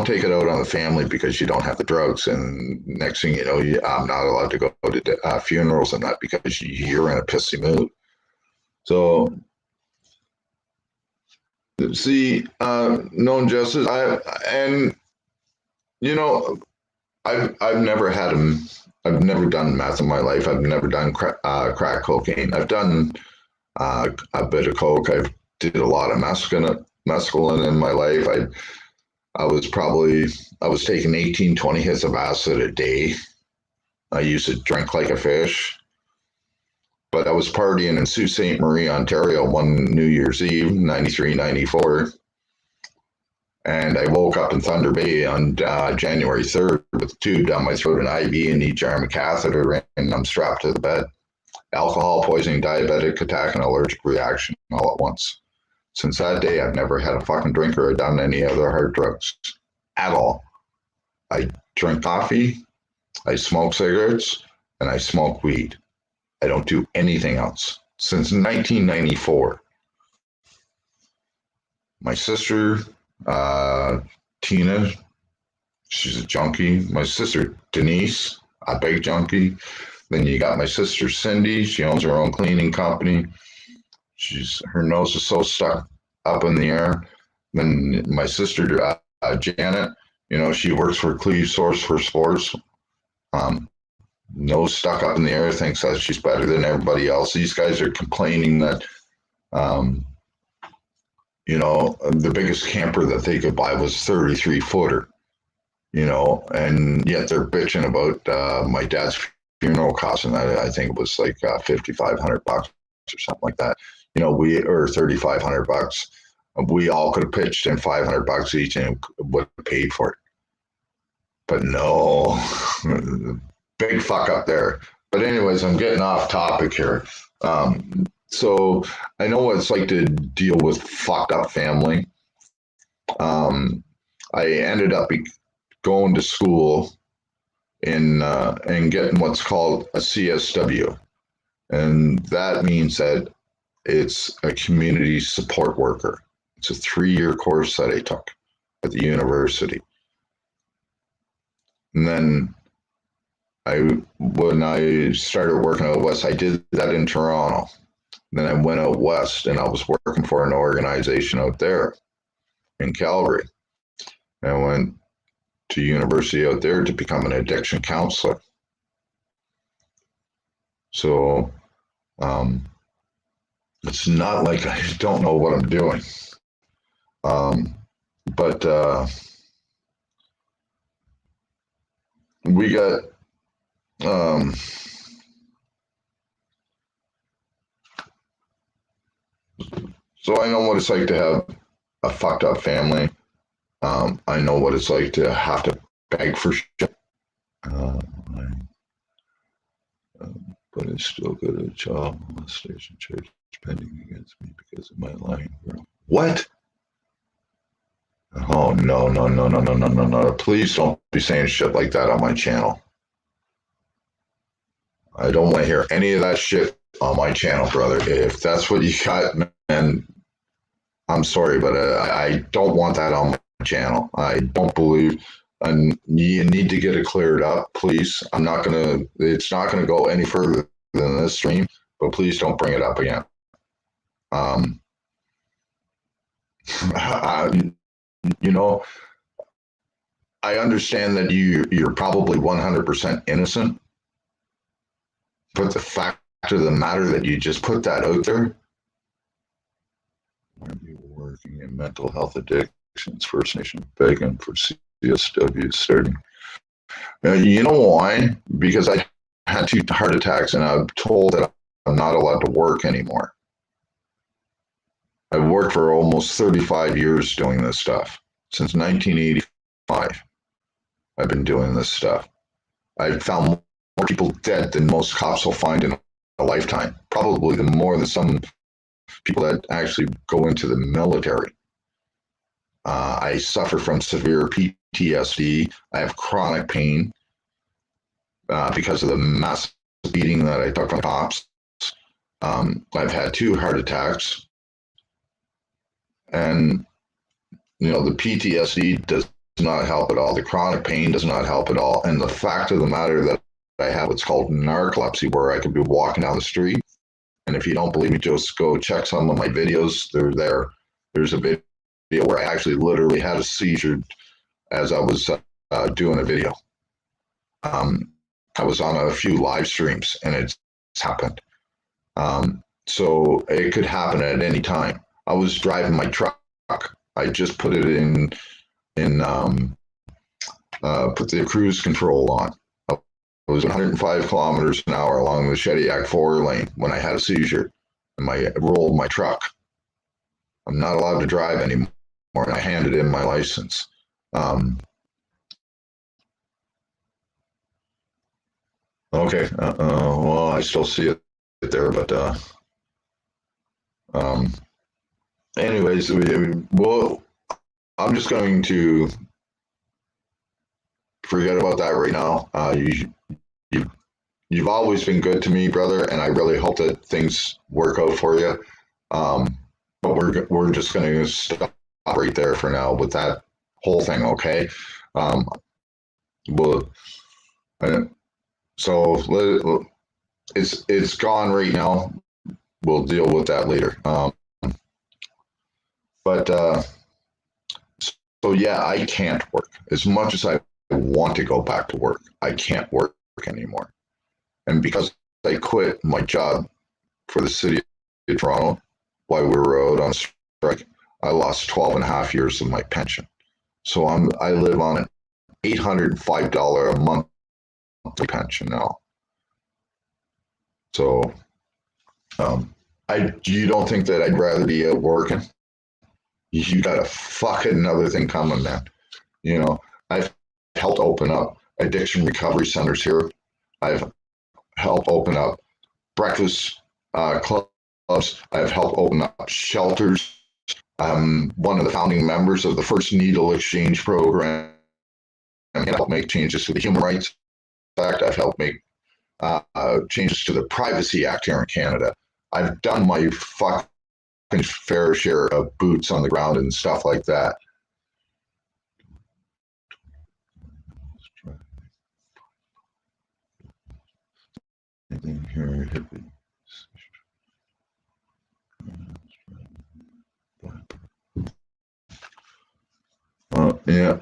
take it out on the family because you don't have the drugs. And next thing you know, I'm not allowed to go to funerals and that because you're in a pissy mood. So See, known justice. And you know, I've never had a. I've never done meth in my life. I've never done crack cocaine. I've done a bit of coke. I did a lot of mescaline in my life. I was taking 18, 20 hits of acid a day. I used to drink like a fish. But I was partying in Sault Ste. Marie, Ontario one New Year's Eve, 93, 94. And I woke up in Thunder Bay on January 3rd with a tube down my throat, an IV in each arm, a catheter, and I'm strapped to the bed. Alcohol poisoning, diabetic attack, and allergic reaction all at once. Since that day, I've never had a fucking drink or done any other hard drugs at all. I drink coffee, I smoke cigarettes, and I smoke weed. I don't do anything else. Since 1994, my sister, Tina, she's a junkie. My sister, Denise, a big junkie. Then you got my sister, Cindy. She owns her own cleaning company. Her nose is so stuck up in the air. Then my sister, Janet, she works for Cleve Source for Sports. Nose stuck up in the air, thinks that she's better than everybody else. These guys are complaining that, the biggest camper that they could buy was 33 footer, and yet they're bitching about my dad's funeral cost, and I think it was like $5,500 or something like that. Or $3,500. We all could have pitched in $500 each and would have paid for it. But no, big fuck up there. But anyways, I'm getting off topic here. So I know what it's like to deal with fucked up family. I ended up going to school and getting what's called a CSW. And that means that it's a community support worker. It's a 3-year course that I took at the university. And then when I started working out west, I did that in Toronto. Then I went out west and I was working for an organization out there in Calgary. And I went to university out there to become an addiction counselor. So it's not like I don't know what I'm doing. But we got so I know what it's like to have a fucked up family. I know what it's like to have to beg for shit. But I still got a child molestation charge pending against me because of my lying, girl. What? Oh, no. Please don't be saying shit like that on my channel. I don't want to hear any of that shit on my channel, brother. If that's what you got, man, I'm sorry, but I don't want that on my channel. I don't believe, and you need to get it cleared up, please. It's not gonna go any further than this stream, but please don't bring it up again. I understand that you're probably 100% innocent, but the fact of the matter that you just put that out there. Are you working in mental health addictions, First Nation begging for CSW starting? You know why? Because I had 2 heart attacks and I'm told that I'm not allowed to work anymore. I've worked for almost 35 years doing this stuff. Since 1985, I've been doing this stuff. I've found more people dead than most cops will find in a lifetime. Probably more than some people that actually go into the military. I suffer from severe PTSD. I have chronic pain because of the massive beating that I took from cops. I've had 2 heart attacks. And, the PTSD does not help at all. The chronic pain does not help at all. And the fact of the matter that I have what's called narcolepsy, where I could be walking down the street. And if you don't believe me, just go check some of my videos. They're there. There's a video where I actually literally had a seizure as I was doing a video. I was on a few live streams and it's happened. So it could happen at any time. I was driving my truck. I just put it put the cruise control on. I was 105 kilometers an hour along the Shediac 4 lane when I had a seizure and I rolled my truck. I'm not allowed to drive anymore. And I handed in my license. Okay. Well, I still see it there, but anyways, well, I'm just going to forget about that right now. You've always been good to me, brother, and I really hope that things work out for you. But we're just going to stop right there for now with that whole thing, okay? So it's gone right now. We'll deal with that later. So yeah, I can't work as much as I want to go back to work. I can't work anymore, and because I quit my job for the city of Toronto while we were out on strike, I lost 12 and a half years of my pension. So I live on an $805 a month pension now. So you don't think that I'd rather be out working? You got a fucking another thing coming, man. You know, I've helped open up addiction recovery centers here. I've helped open up breakfast clubs. I've helped open up shelters. I'm one of the founding members of the first needle exchange program. And helped make changes to the Human Rights Act. I've helped make changes to the Privacy Act here in Canada. I've done my fucking fair share of boots on the ground and stuff like that. Yeah.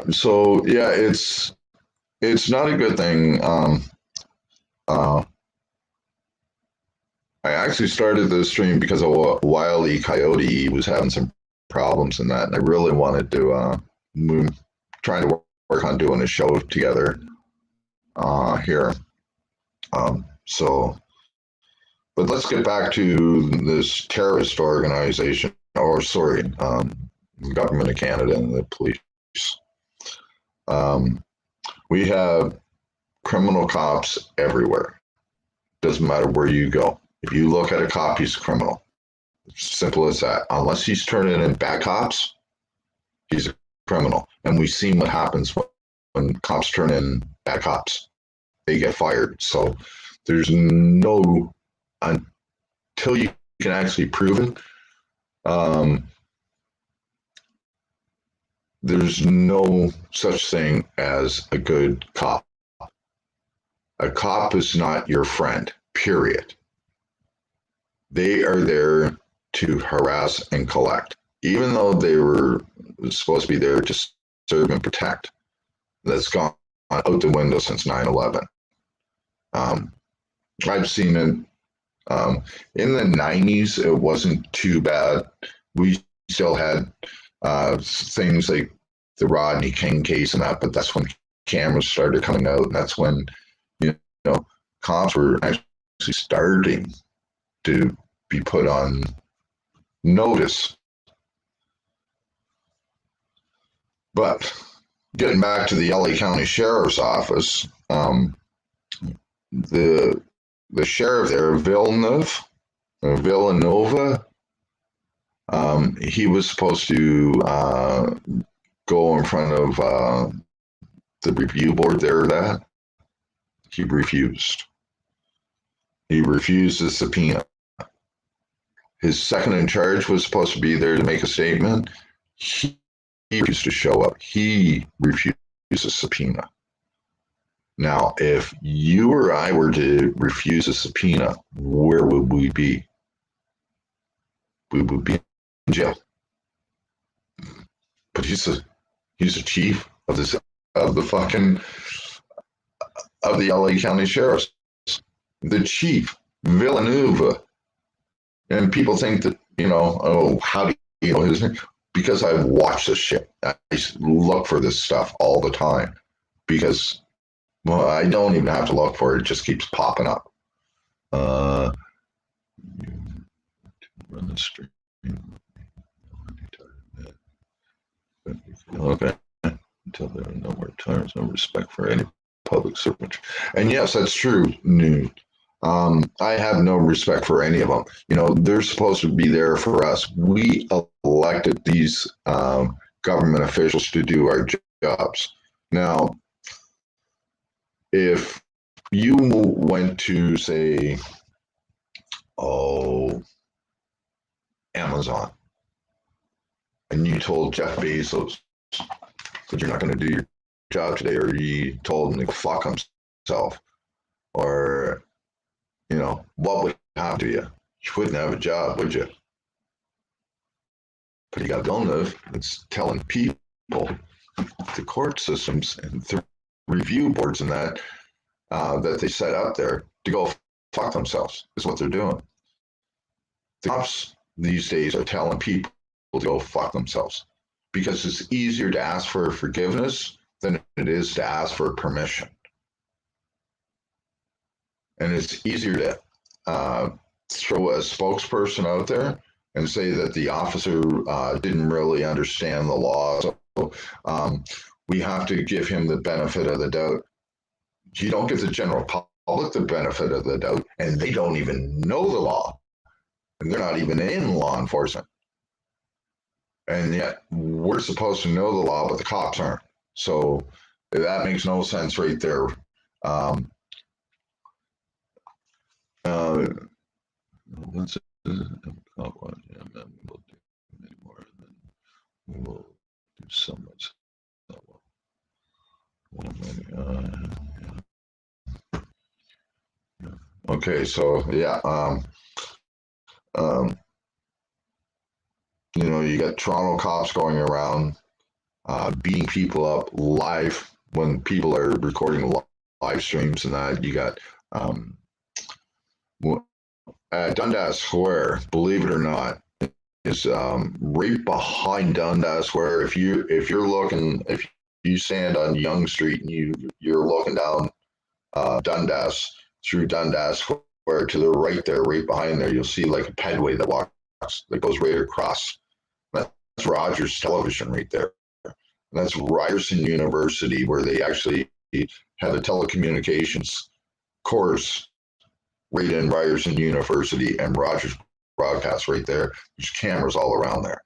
So yeah, it's not a good thing. I actually started the stream because of Wile E. Coyote. He was having some problems in that, and I really wanted to trying to work on doing a show together here. But let's get back to this terrorist organization, or sorry, the government of Canada and the police. We have criminal cops everywhere. Doesn't matter where you go. If you look at a cop, he's a criminal. Simple as that. Unless he's turning in bad cops, he's a criminal. And we've seen what happens when cops turn in bad cops. They get fired. So there's no, until you can actually prove it, there's no such thing as a good cop. A cop is not your friend, period. They are there to harass and collect, even though they were supposed to be there to serve and protect. That's gone out the window since 9/11. I've seen it in the 90s. It wasn't too bad. We still had things like the Rodney King case and that, but that's when cameras started coming out, and that's when cops were actually starting to be put on notice. But getting back to the LA County Sheriff's Office, the sheriff there, Villanova, he was supposed to go in front of the review board there. That he refused. He refused the subpoena. His second in charge was supposed to be there to make a statement. He refused to show up. He refused a subpoena. Now, if you or I were to refuse a subpoena, where would we be? We would be in jail. but he's a chief of this of the fucking of the LA County Sheriff's, the chief Villanova, and people think that oh, how do you know his name? Because I watch this shit. I look for this stuff all the time because, well, I don't even have to look for it. It just keeps popping up. Run the stream. Okay. Until there are no more times, no respect for any public servant. And yes, that's true, Newt. I have no respect for any of them. They're supposed to be there for us. We elected these government officials to do our jobs. Now, if you went to, say, Amazon, and you told Jeff Bezos that you're not going to do your job today, or you told him to fuck himself, or what would happen to you? You wouldn't have a job, would you? But you got the alternative. It's telling people, the court systems and the review boards and that they set up there to go fuck themselves is what they're doing. The cops these days are telling people to go fuck themselves because it's easier to ask for forgiveness than it is to ask for permission. And it's easier to throw a spokesperson out there and say that the officer didn't really understand the law. So we have to give him the benefit of the doubt. You don't give the general public the benefit of the doubt, and they don't even know the law. And they're not even in law enforcement. And yet we're supposed to know the law, but the cops aren't. So that makes no sense right there. Let's cop one, and then we'll do many more, and then we will do so much. Okay, so yeah, you got Toronto cops going around beating people up live when people are recording live streams and that. You got at Dundas Square, believe it or not, is right behind Dundas Square. If you stand on Yonge Street and you're looking down Dundas through Dundas Square to the right there, right behind there, you'll see like a pedway that goes right across. That's Rogers Television right there. And that's Ryerson University, where they actually have a telecommunications course right in Ryerson University, and Rogers broadcast right there. There's cameras all around there.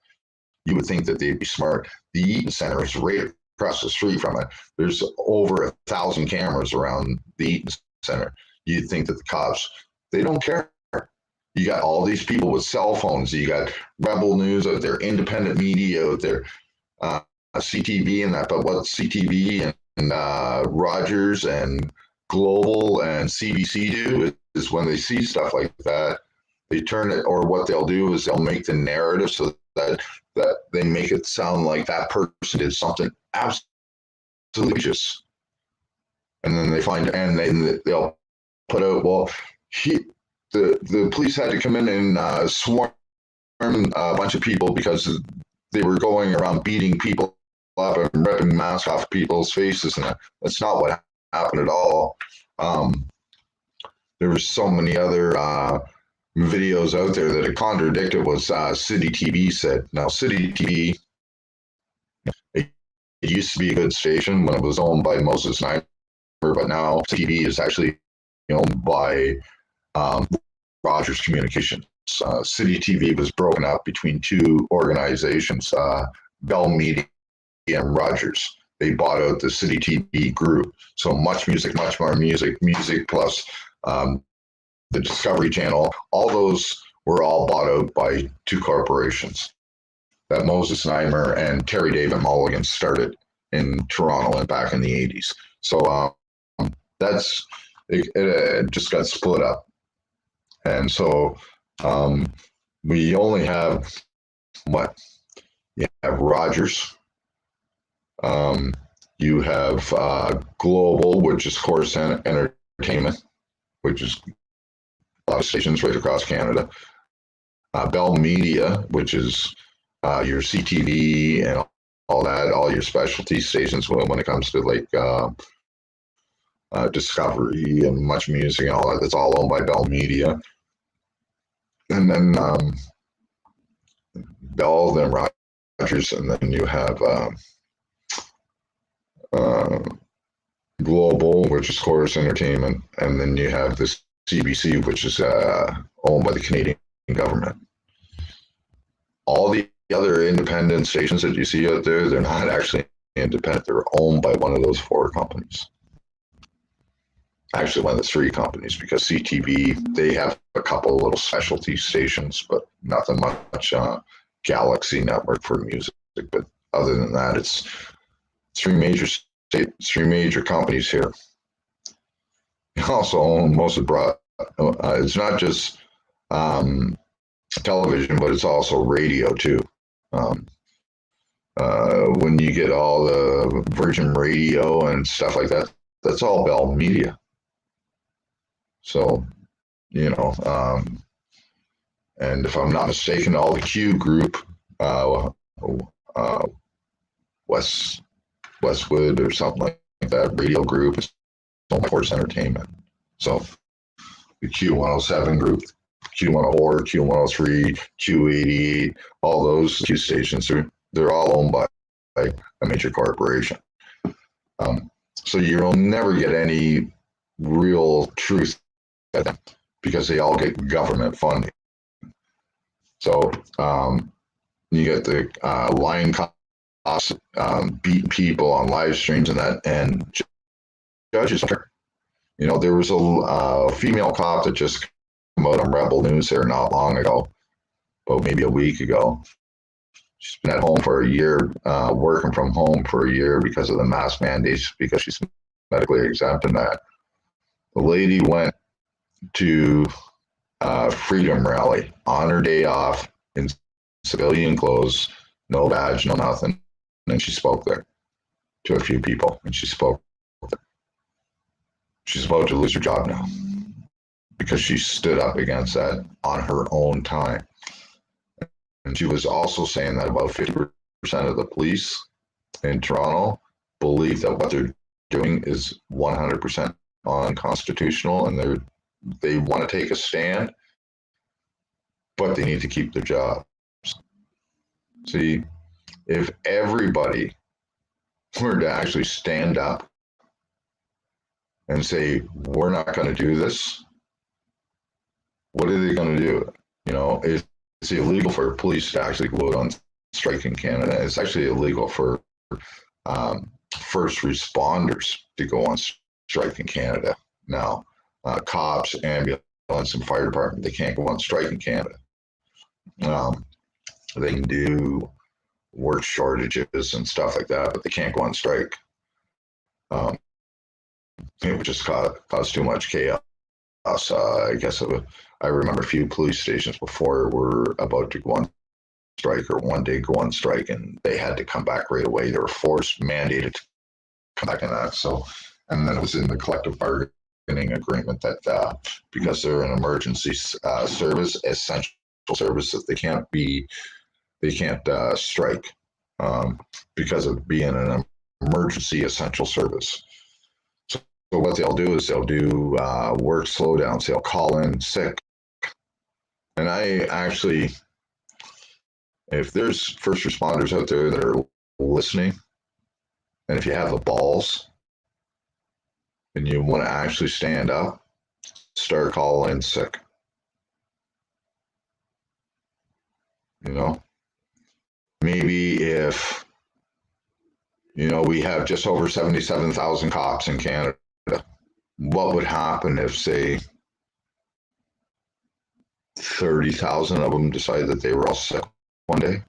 You would think that they'd be smart. The Eaton Center is right across the street from it. There's over 1,000 cameras around the Eaton Center. You'd think that the cops, they don't care. You got all these people with cell phones. You got Rebel News out there, independent media out there, CTV and that. But what CTV and Rogers and Global and CBC do is when they see stuff like that, they turn it, or what they'll do is they'll make the narrative so that they make it sound like that person did something absolutely egregious. And then they'll put out, well, the police had to come in and swarm a bunch of people because they were going around beating people up and ripping masks off people's faces, and that's not what happened at all. There were so many other videos out there that it contradicted what City TV said. Now, City TV, it used to be a good station when it was owned by Moses Neimer, but now TV is actually owned by Rogers Communications. City TV was broken up between two organizations, Bell Media and Rogers. They bought out the City TV group. So Much Music, Much More Music, Music Plus, the Discovery Channel, all those were all bought out by two corporations that Moses Neimer and Terry David Mulligan started in Toronto and back in the 80s. So it just got split up. And so we only have Rogers, You have Global, which is Chorus Entertainment, which is a lot of stations right across Canada. Bell Media, which is your CTV and all that, all your specialty stations when it comes to like Discovery and Much Music and all that. That's all owned by Bell Media. And then Bell, then Rogers, and then you have Global, which is Chorus Entertainment, and then you have this CBC, which is owned by the Canadian government. All the other independent stations that you see out there, they're not actually independent. They're owned by one of those four companies. Actually, one of the three companies, because CTV, they have a couple of little specialty stations, but nothing much Galaxy Network for music. But other than that, it's three major companies here. They also own most of it's not just television, but it's also radio too. When you get all the Virgin Radio and stuff like that, that's all Bell Media. So, you know, and if I'm not mistaken, all the Q group, Westwood or something like that, radio group, is owned by Chorus Entertainment. So the Q107 group, Q104, Q103, Q88, all those Q stations, they're all owned by a major corporation. So you'll never get any real truth at them because they all get government funding. So you get the line costs, beating people on live streams and that, and judges don't care. You know, there was a female cop that just came out on Rebel News there not long ago, about maybe a week ago. She's been at home for a year, working from home for a year because of the mask mandates, because she's medically exempt and that. The lady went to Freedom Rally on her day off in civilian clothes, no badge, no nothing. And she spoke there to a few people, and she spoke. She's about to lose her job now because she stood up against that on her own time. And she was also saying that about 50% of the police in Toronto believe that what they're doing is 100% unconstitutional, and they want to take a stand, but they need to keep their jobs. See, if everybody were to actually stand up and say, we're not going to do this, what are they going to do? You know, it's illegal for police to actually go out on strike in Canada. It's actually illegal for first responders to go on strike in Canada now. Cops, ambulance, and fire department, they can't go on strike in Canada. They can do work shortages and stuff like that, but they can't go on strike. It would just cause too much chaos. I guess I remember a few police stations before were about to go on strike, or one day go on strike, and they had to come back right away. They were mandated to come back in that. So, and then it was in the collective bargaining agreement that because they're an emergency service, essential service, that they can't strike because of being an emergency essential service. So what they'll do is they'll do work slowdowns. They'll call in sick. And I actually, if there's first responders out there that are listening, and if you have the balls and you want to actually stand up, start calling in sick. You know, maybe if, you know, we have just over 77,000 cops in Canada, what would happen if, say, 30,000 of them decided that they were all sick one day?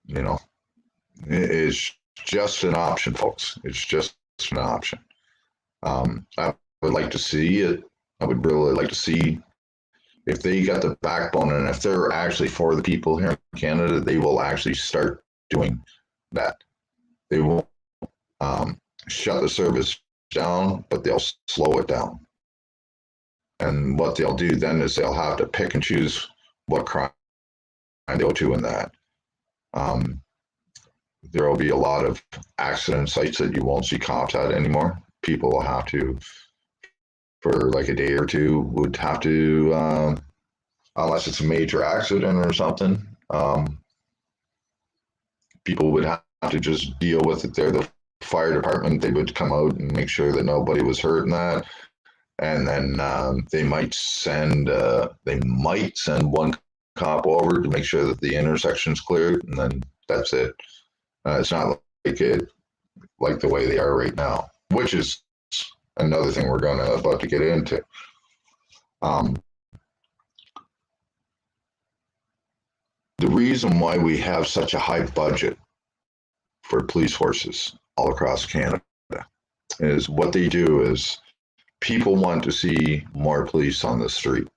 You know, it's just an option, folks. It's just an option. I would like to see it. I would really like to see if they got the backbone, and if they're actually for the people here in Canada, they will actually start doing that. They won't shut the service down, but they'll slow it down. And what they'll do then is they'll have to pick and choose what crime they go to in that. There will be a lot of accident sites that you won't see cops at anymore. People will have to, for like a day or two, would have to, unless it's a major accident or something, people would have to just deal with it there. The fire department, they would come out and make sure that nobody was hurt in that. And then they might send one cop over to make sure that the intersection's cleared, and then that's it. It's not like the way they are right now, which is another thing we're about to get into. The reason why we have such a high budget for police forces all across Canada is what they do is people want to see more police on the street.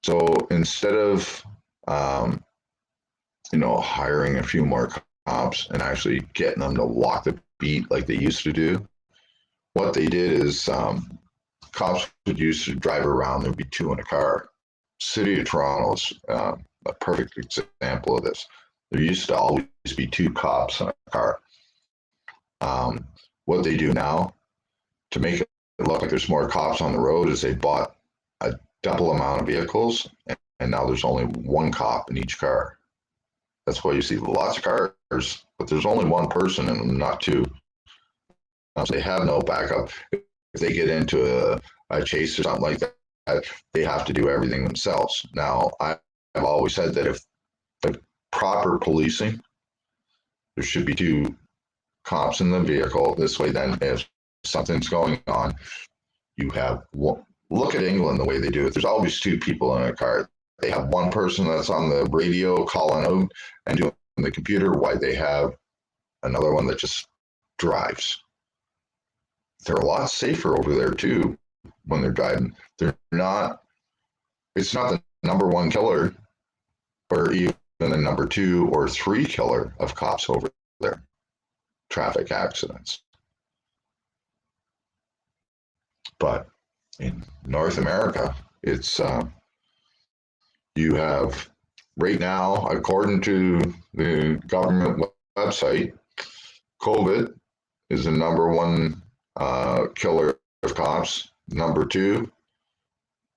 So instead of hiring a few more cops and actually getting them to walk the beat like they used to do, what they did is cops would used to drive around. There'd be two in a car. City of Toronto is a perfect example of this. There used to always be two cops in a car. What they do now to make it look like there's more cops on the road is they bought a double amount of vehicles, and now there's only one cop in each car. That's why you see lots of cars, but there's only one person in them, not two. So they have no backup. If they get into a chase or something like that, they have to do everything themselves. Now, I've always said that if the proper policing, there should be two cops in the vehicle. This way, then, if something's going on, you have one. Look at England, the way they do it. There's always two people in a car. They have one person that's on the radio calling out and doing the computer, while they have another one that just drives. They're a lot safer over there too when they're driving. It's not the number one killer or even the number 2 or 3 killer of cops over there. Traffic accidents. But in North America, it's you have right now, according to the government website, COVID is the number 1 killer of cops. Number 2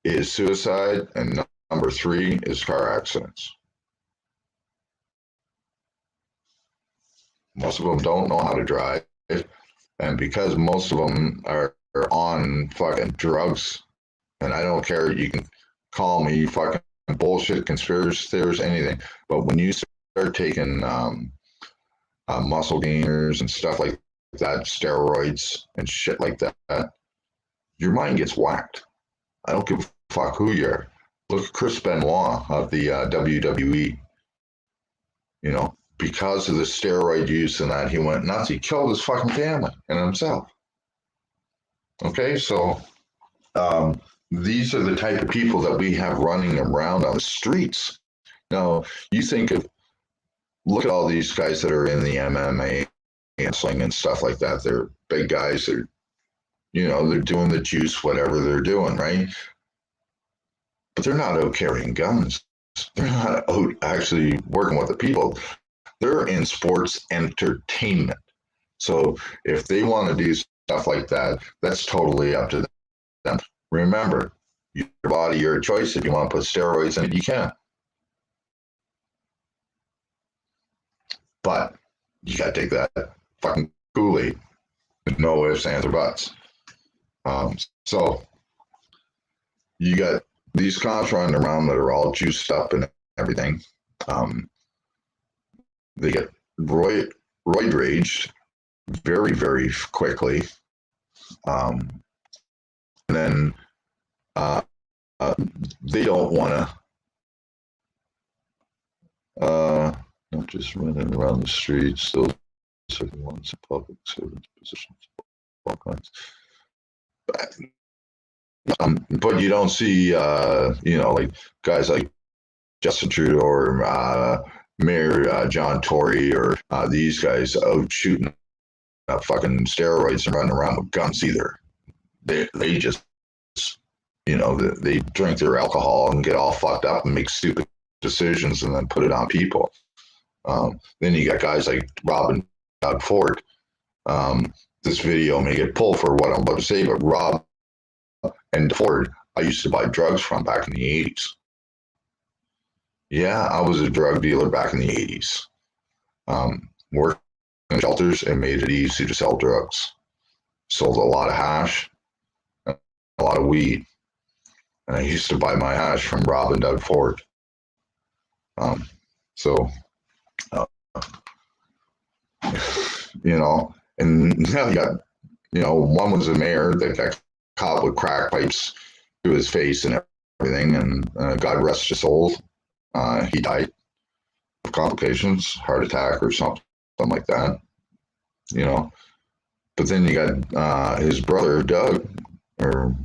is suicide, and number 3 is car accidents. Most of them don't know how to drive, and because most of them are on fucking drugs, and I don't care, you can call me fucking bullshit, conspiracy theorists, anything, but when you start taking muscle gainers and stuff like that, steroids and shit like that, your mind gets whacked. I don't give a fuck who you are. Look at Chris Benoit of the WWE. Because of the steroid use and that, he went nuts. He killed his fucking family and himself. Okay, so these are the type of people that we have running around on the streets. Now, you look at all these guys that are in the MMA and sling and stuff like that. They're big guys. They're doing the juice, whatever they're doing, right? But they're not out carrying guns. They're not out actually working with the people. They're in sports entertainment. So if they want to do stuff like that, that's totally up to them. Remember, your body, your choice. If you want to put steroids in it, you can. But you got to take that fucking Kool-Aid with no ifs, ands, or buts. So you got these cops running around that are all juiced up and everything. They get roid raged very, very quickly. And then they don't want to not just running around the streets. Those are the ones in public servant positions, all kinds. But you don't see, like guys like Justin Trudeau or Mayor John Tory or these guys out shooting fucking steroids and running around with guns either. They just, they drink their alcohol and get all fucked up and make stupid decisions and then put it on people. Then you got guys like Rob and Doug Ford. This video may get pulled for what I'm about to say, but Rob and Ford, I used to buy drugs from back in the 80s. Yeah, I was a drug dealer back in the 80s. Worked in shelters and made it easy to sell drugs. Sold a lot of hash, a lot of weed. And I used to buy my hash from Rob and Doug Ford. And now you got, one was a mayor that got caught with crack pipes to his face and everything, and God rest his soul. He died of complications, heart attack or something like that, But then you got his brother, Doug, Doug,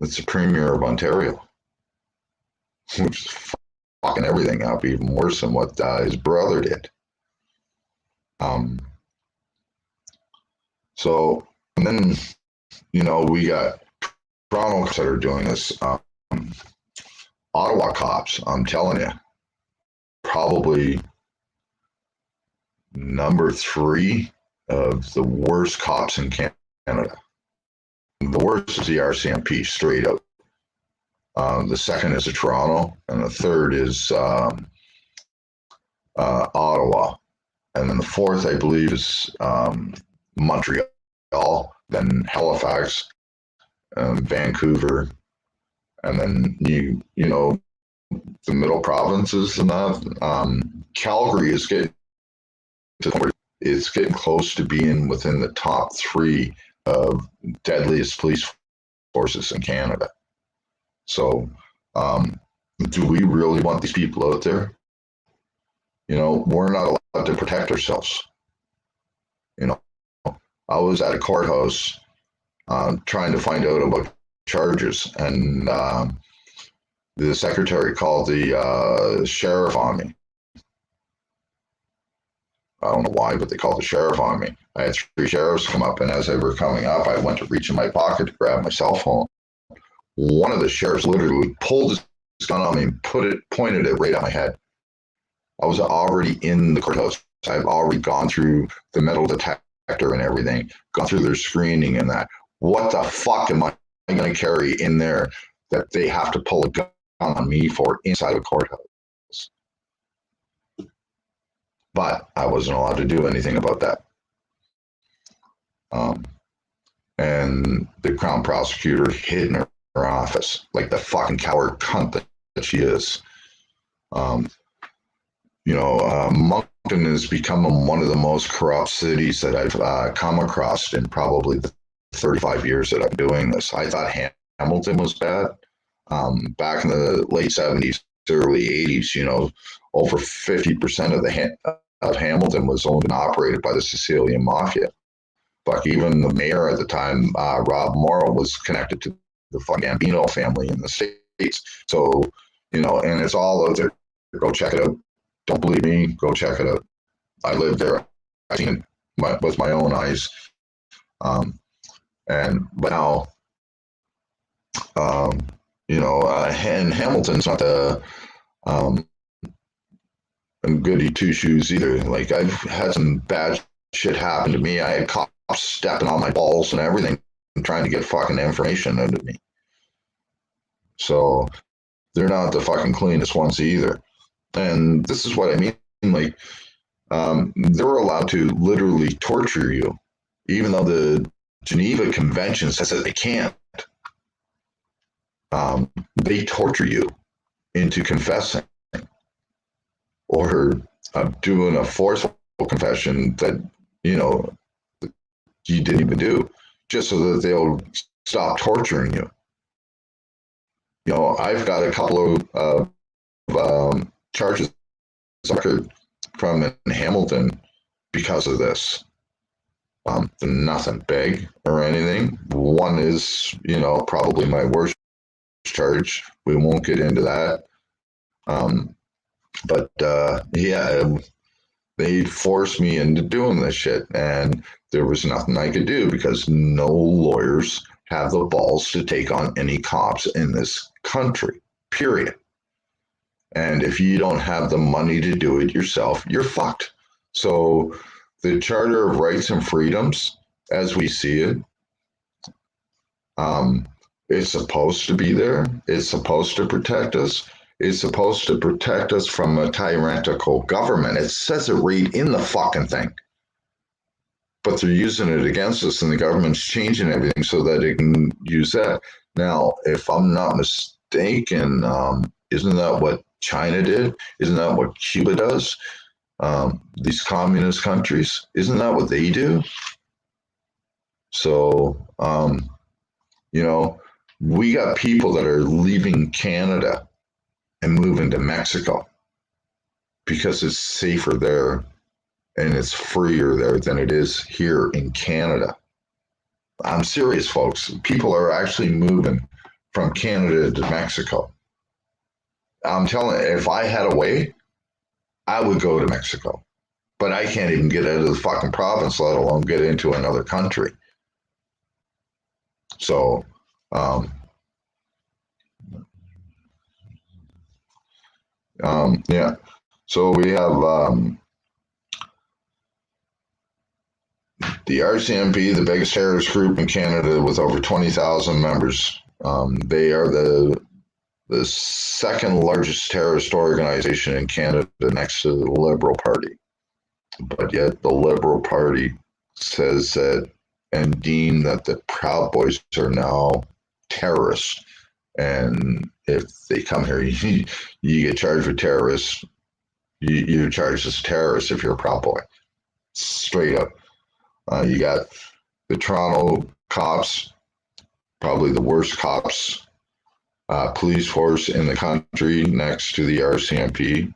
that's the premier of Ontario, which is fucking everything up even worse than what his brother did. So, and then, we got Toronto cops that are doing this. Ottawa cops, I'm telling you, probably number 3 of the worst cops in Canada. The worst is the RCMP, straight up. The second is Toronto, and the third is Ottawa. And then the fourth, I believe, is Montreal, then Halifax, Vancouver, and then the middle provinces and that. Calgary is getting to the point where it's getting close to being within the top 3 of deadliest police forces in Canada. So, do we really want these people out there? We're not allowed to protect ourselves. I was at a courthouse trying to find out about charges, and the secretary called the sheriff on me. I don't know why, but they called the sheriff on me. I had 3 sheriffs come up, and as they were coming up, I went to reach in my pocket to grab my cell phone. One of the sheriffs literally pulled his gun on me and pointed it right at my head. I was already in the courthouse. I've already gone through the metal detector and everything, gone through their screening and that. What the fuck am I going to carry in there that they have to pull a gun on me for inside a courthouse? But I wasn't allowed to do anything about that. And the Crown prosecutor hid in her office like the fucking coward cunt that she is. Moncton has become one of the most corrupt cities that I've come across in probably the 35 years that I'm doing this. I thought Hamilton was bad. Back in the late 70s, early 80s, over 50% of Hamilton was owned and operated by the Sicilian Mafia. Fuck, even the mayor at the time, Rob Morrow, was connected to the fucking Gambino family in the States. So, and it's all out there. Go check it out. Don't believe me? Go check it out. I lived there. I seen it with my own eyes. But now, and Hamilton's not the goody two shoes either. Like, I've had some bad shit happen to me. I had cops stepping on my balls and everything, and trying to get fucking information out of me. So they're not the fucking cleanest ones either. And this is what I mean. Like, they're allowed to literally torture you, even though the Geneva Convention says that they can't. They torture you into confessing or doing a forceful confession that, you didn't even do, just so that they'll stop torturing you. I've got a couple of charges from in Hamilton because of this. They're nothing big or anything. One is, probably my worst charge. We won't get into that. But yeah, they forced me into doing this shit, and there was nothing I could do because no lawyers have the balls to take on any cops in this country, period. And if you don't have the money to do it yourself, you're fucked. So the Charter of Rights and Freedoms, as we see it, it's supposed to be there. It's supposed to protect us. It's supposed to protect us from a tyrannical government. It says it right in the fucking thing. But they're using it against us, and the government's changing everything so that it can use that. Now, if I'm not mistaken, isn't that what China did? Isn't that what Cuba does? These communist countries, isn't that what they do? So, you know, we got people that are leaving Canada and moving to Mexico because it's safer there and it's freer there than it is here in Canada. I'm serious, folks. People are actually moving from Canada to Mexico. I'm telling you, if I had a way, I would go to Mexico. But I can't even get out of the fucking province, let alone get into another country. So, yeah. So we have the RCMP, the biggest terrorist group in Canada with over 20,000 members. They are the second largest terrorist organization in Canada next to the Liberal Party. But yet the Liberal Party says that and deem that the Proud Boys are now terrorists. And if they come here, you get charged with terrorists. You're charged as a terrorist if you're a Proud Boy. Straight up. You got the Toronto cops, probably the worst cops, police force in the country next to the RCMP.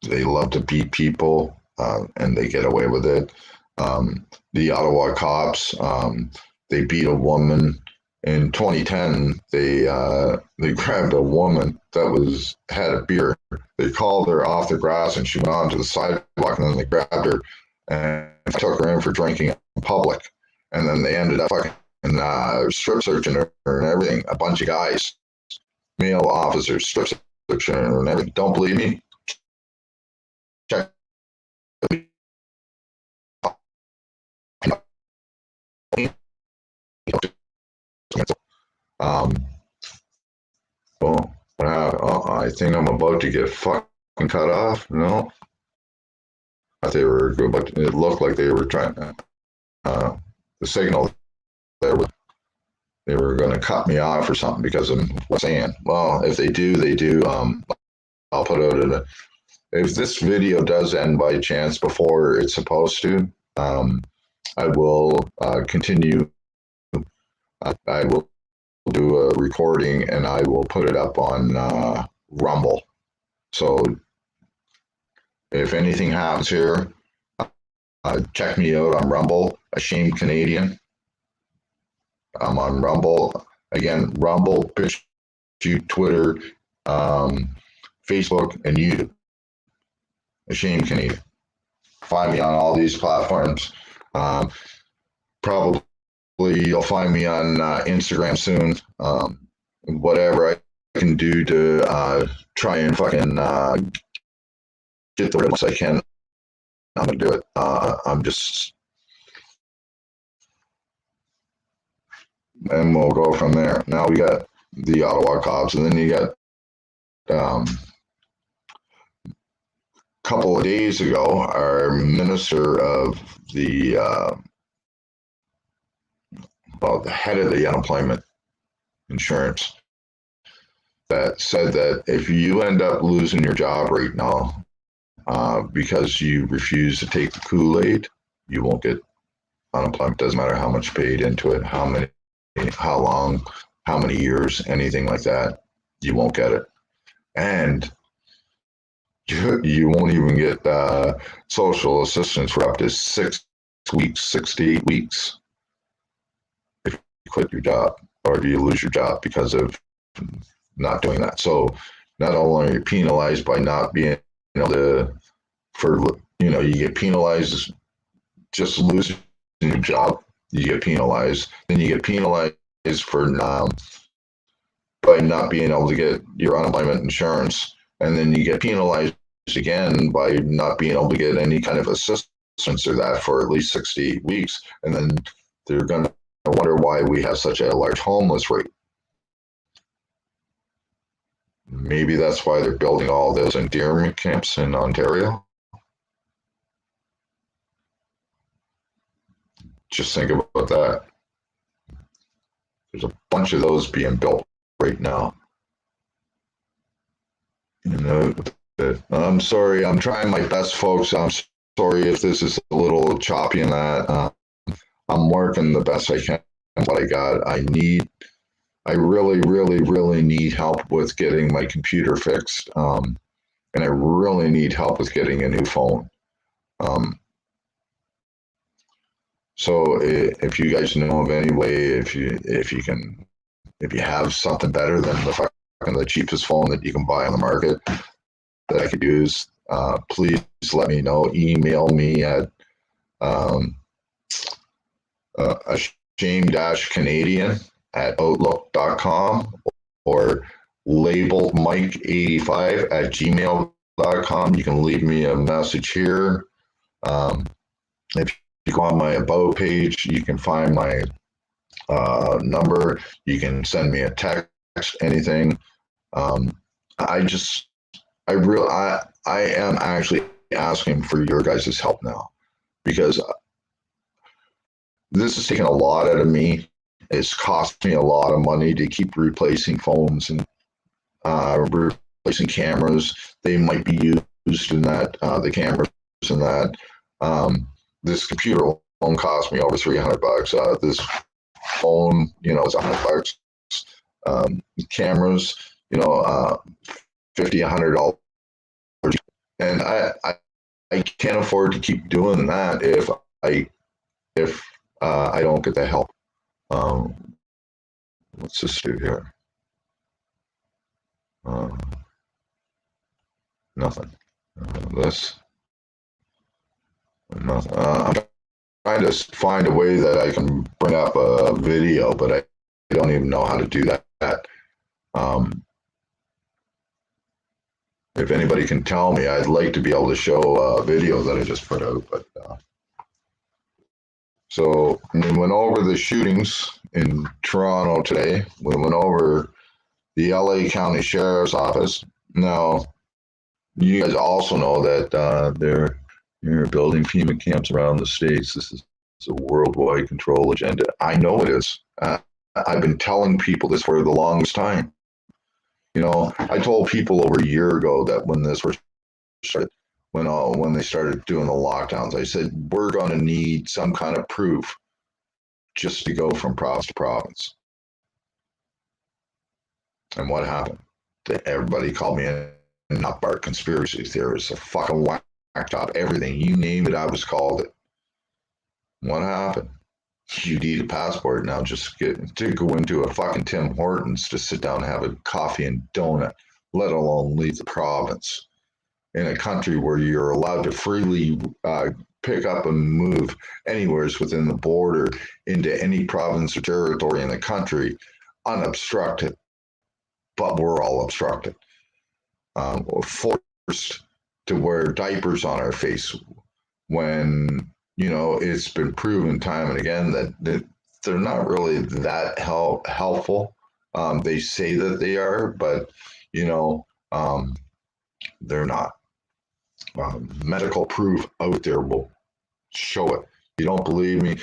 They love to beat people, and they get away with it. The Ottawa cops, they beat a woman. In 2010, they grabbed a woman that had a beer. They called her off the grass, and she went onto the sidewalk, and then they grabbed her and took her in for drinking in public. And then they ended up fucking strip searching her and everything. A bunch of guys, male officers, strip searching her and everything. Don't believe me? Check. Well, I think I'm about to get fucking cut off. No, they were good, but it looked like they were trying. The signal there was they were going to cut me off or something because of what I'm saying. Well, if they do, they do. I'll put out if this video does end by chance before it's supposed to, I will continue. I will do a recording and I will put it up on Rumble. So if anything happens here, check me out on Rumble, Ashamed Canadian. I'm on Rumble. Again, Rumble, BitChute, Twitter, Facebook, and YouTube. Ashamed Canadian. Find me on all these platforms. Probably you'll find me on Instagram soon. Whatever I can do to try and fucking get the most I can, I'm gonna do it. And we'll go from there. Now we got the Ottawa cops, and then you got a couple of days ago, our minister of the the head of the unemployment insurance that said that if you end up losing your job right now because you refuse to take the Kool-Aid, you won't get unemployment. Doesn't matter how much paid into it, how long, how many years, anything like that, you won't get it. And you won't even get social assistance for up to 6 weeks, 6 to 8 weeks if you quit your job or if you lose your job because of not doing that. So not only are you penalized by not being able to, for, you get penalized just losing your job, you get penalized. Then you get penalized for by not being able to get your unemployment insurance, and then you get penalized again by not being able to get any kind of assistance or that for at least 68 weeks, and then they're going to wonder why we have such a large homeless rate. Maybe that's why they're building all those endearment camps in Ontario. Just think about that. There's a bunch of those being built right now. I'm sorry. I'm trying my best, folks. I'm sorry if this is a little choppy in that. I'm working the best I can. What I got. I really, really, really need help with getting my computer fixed. And I really need help with getting a new phone. So if you guys know of any way, if you have something better than the cheapest phone that you can buy on the market that I could use, please let me know. Email me at ashame-canadian@outlook.com or label mike85@gmail.com. You can leave me a message here. If you go on my About page, you can find my number. You can send me a text, anything. I am actually asking for your guys' help now, because this is taking a lot out of me. It's cost me a lot of money to keep replacing phones and replacing cameras. They might be used in that, the cameras in that. This computer won't cost me over $300. This phone, it's $100. Cameras, $50, $100. And I can't afford to keep doing that if I don't get the help. Let's just do here. Nothing. This. Nothing. I'm trying to find a way that I can bring up a video, but I don't even know how to do that. If anybody can tell me, I'd like to be able to show a video that I just put out. But so we went over the shootings in Toronto today. We went over the LA County Sheriff's Office. Now, you guys also know that they're building FEMA camps around the states. This is a worldwide control agenda. I know it is. I've been telling people this for the longest time. I told people over a year ago that when this was started, when they started doing the lockdowns, I said, we're going to need some kind of proof just to go from province to province. And what happened? Everybody called me a nutbart conspiracy theorist, a fucking whack job, everything. You name it, I was called it. What happened? You need a passport now just to go into a fucking Tim Hortons to sit down and have a coffee and donut, let alone leave the province. In a country where you're allowed to freely pick up and move anywhere within the border into any province or territory in the country unobstructed, but we're all obstructed. We're forced to wear diapers on our face when it's been proven time and again that they're not really that helpful. They say that they are, but they're not. Medical proof out there will show it. You don't believe me?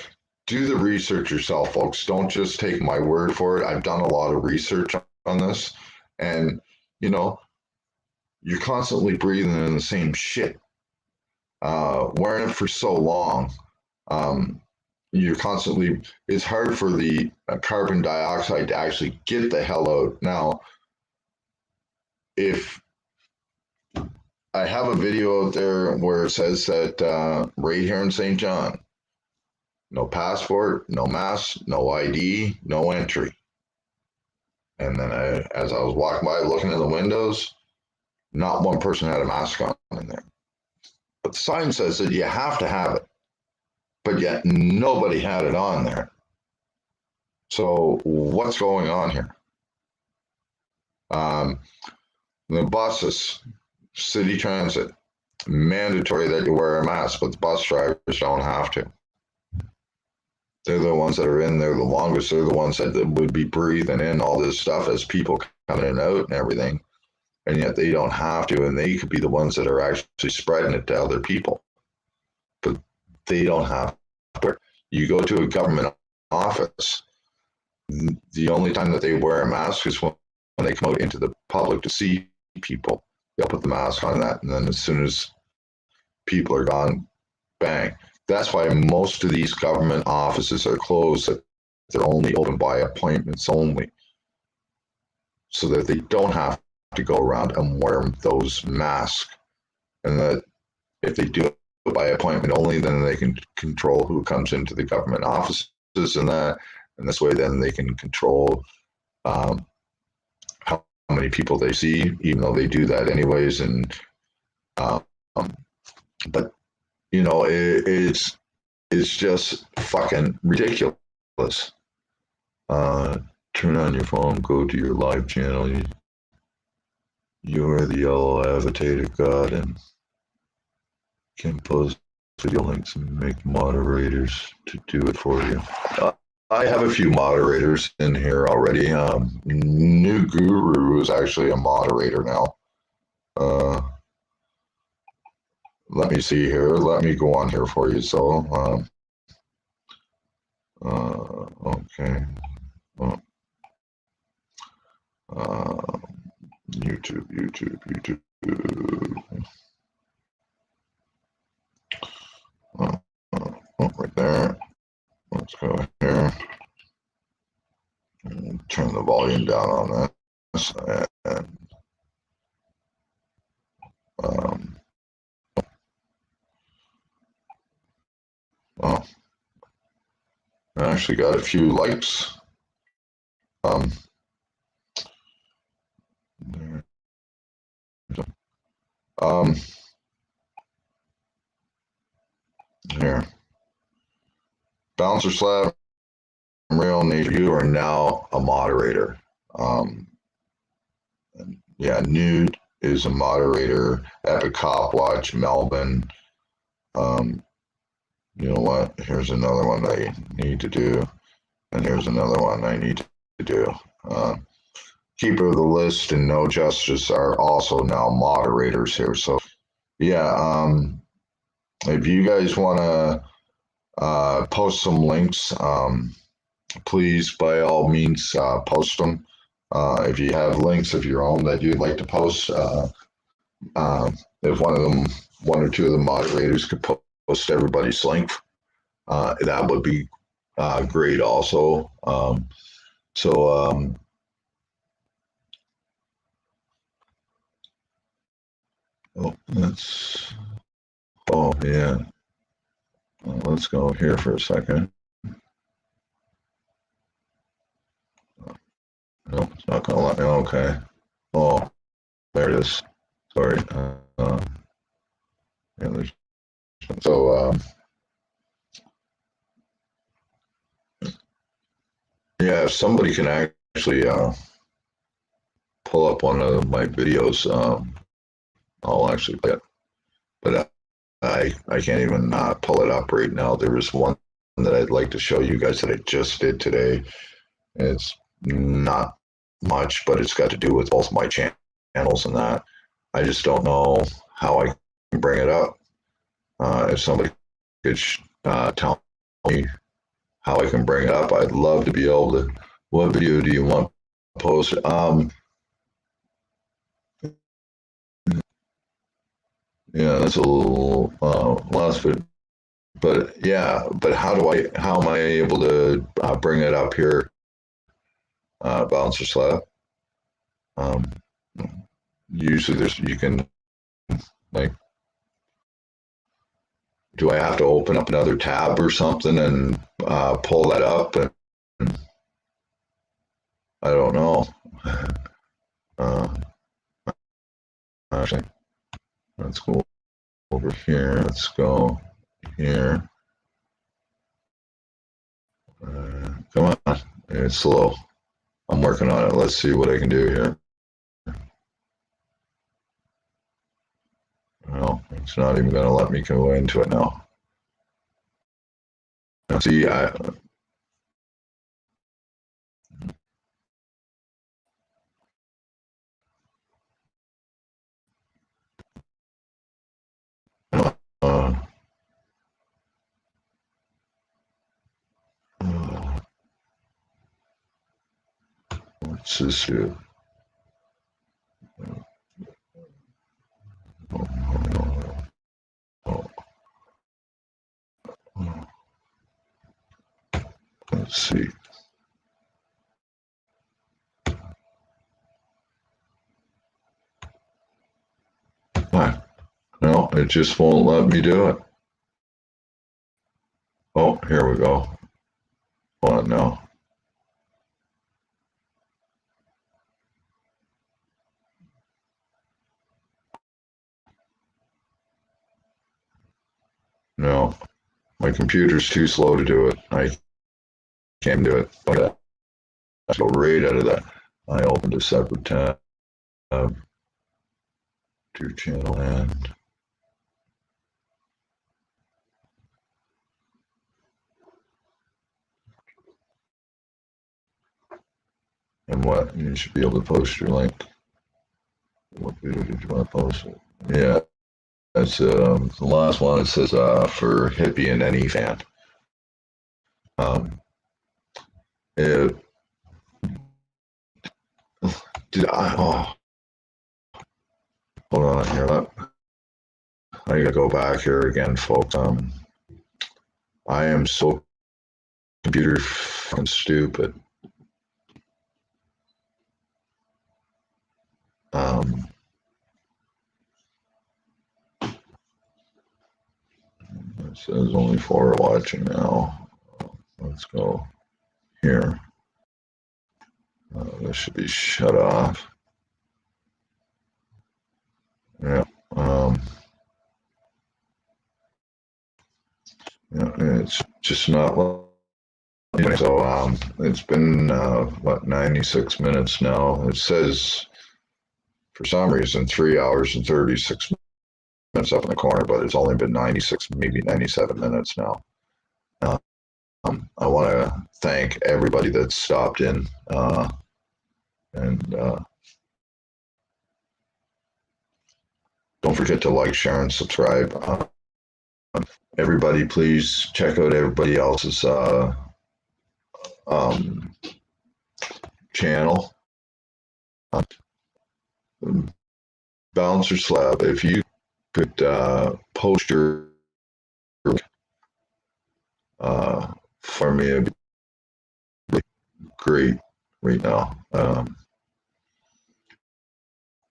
Do the research yourself, folks. Don't just take my word for it. I've done a lot of research on this, and you're constantly breathing in the same shit. Wearing it for so long, you're constantly, it's hard for the carbon dioxide to actually get the hell out. Now, if I have a video out there where it says that right here in St. John, no passport, no mask, no ID, no entry. And then as I was walking by looking in the windows, Not one person had a mask on in there. But the sign says that you have to have it, but yet nobody had it on there. So what's going on here? The buses, city transit, mandatory that you wear a mask, but the bus drivers don't have to. They're the ones that are in there the longest. They're the ones that would be breathing in all this stuff as people coming in and out and everything. And yet they don't have to, and they could be the ones that are actually spreading it to other people. But they don't have to. You go to a government office, the only time that they wear a mask is when they come out into the public to see people. They'll put the mask on that, and then as soon as people are gone, bang. That's why most of these government offices are closed. They're only open by appointments only, so that they don't have to go around and wear those masks. And that if they do it by appointment only, then they can control who comes into the government offices and that. And this way, then they can control how many people they see, even though they do that anyways. And but you know, it's just fucking ridiculous. Turn on your phone, go to your live channel. You are the yellow avatar of God, and can post video links and make moderators to do it for you. I have a few moderators in here already. New Guru is actually a moderator now. Let me see here. Let me go on here for you. So, okay. YouTube. Right there. Let's go here. And turn the volume down on this. And, well, I actually got a few likes. Here. Bouncer Slab, Real Nature, you are now a moderator. Yeah, Nude is a moderator. Epic Cop Watch, Melbourne. You know what? Here's another one I need to do. And here's another one I need to do. Keeper of the List and No Justice are also now moderators here. So, yeah, if you guys want to post some links, please, by all means, post them. If you have links of your own that you'd like to post, if one or two of the moderators could post everybody's link, that would be great also. Yeah. Let's go here for a second. No, it's not gonna let me. Okay. Oh, there it is. Sorry. Yeah, so, yeah, if somebody can actually pull up one of my videos, I'll actually play it. But I can't even pull it up right now. There is one that I'd like to show you guys that I just did today. It's not much, but it's got to do with both my channels and that. I just don't know how I can bring it up. If somebody could tell me how I can bring it up, I'd love to be able to. What video do you want to post? Yeah, that's a little last bit, but yeah, but how am I able to bring it up here? Bouncer Slab. Usually you can, like, do I have to open up another tab or something and pull that up? And I don't know. Actually, let's go over here. Let's go here. Come on. It's slow. I'm working on it. Let's see what I can do here. No, it's not even going to let me go into it now. See, uh, what's this here? Let's see. What? No, it just won't let me do it. Oh, here we go. Hold on now. No, my computer's too slow to do it. I can't do it. But I go right out of that. I opened a separate tab to channel and what you should be able to post your link. What video did you want to post? Yeah, that's the last one. It says for hippie and any fan. It, did I? Oh, hold on here. I gotta go back here again, folks. I am so computer fucking stupid. It says only 4 watching now. Let's go here. This should be shut off. Yeah. Yeah, it's just not. So it's been what 96 minutes now. It says for some reason 3 hours and 36 minutes up in the corner, but it's only been 96, maybe 97 minutes now. I want to thank everybody that stopped in and don't forget to like, share, and subscribe. Everybody, please check out everybody else's channel. Bouncer Slab, if you could post your for me, it'd be great right now.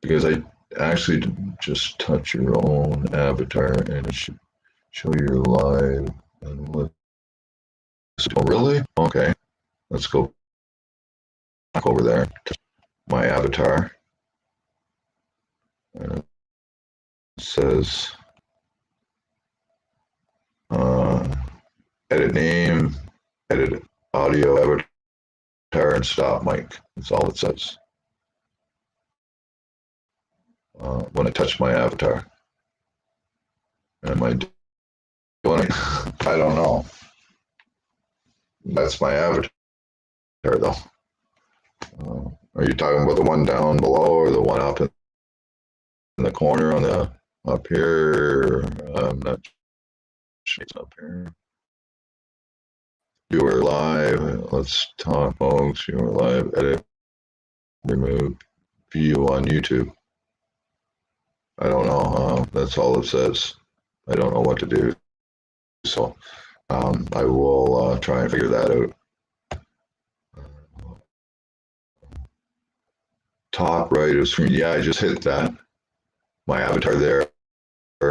Because I actually just touch your own avatar and it should show your live and let. Oh, really? Okay, let's go back over there to my avatar. And it says edit name, edit audio avatar, and stop mic. That's all it says. When I touch my avatar. Am I doing it? I don't know. That's my avatar though. Are you talking about the one down below or the one up in the corner on the up here? I'm not sure it's up here. You are live. Let's talk, folks. You are live. Edit, remove, view on YouTube. I don't know. That's all it says. I don't know what to do. So I will try and figure that out. Top right of screen. Yeah, I just hit that. My avatar there.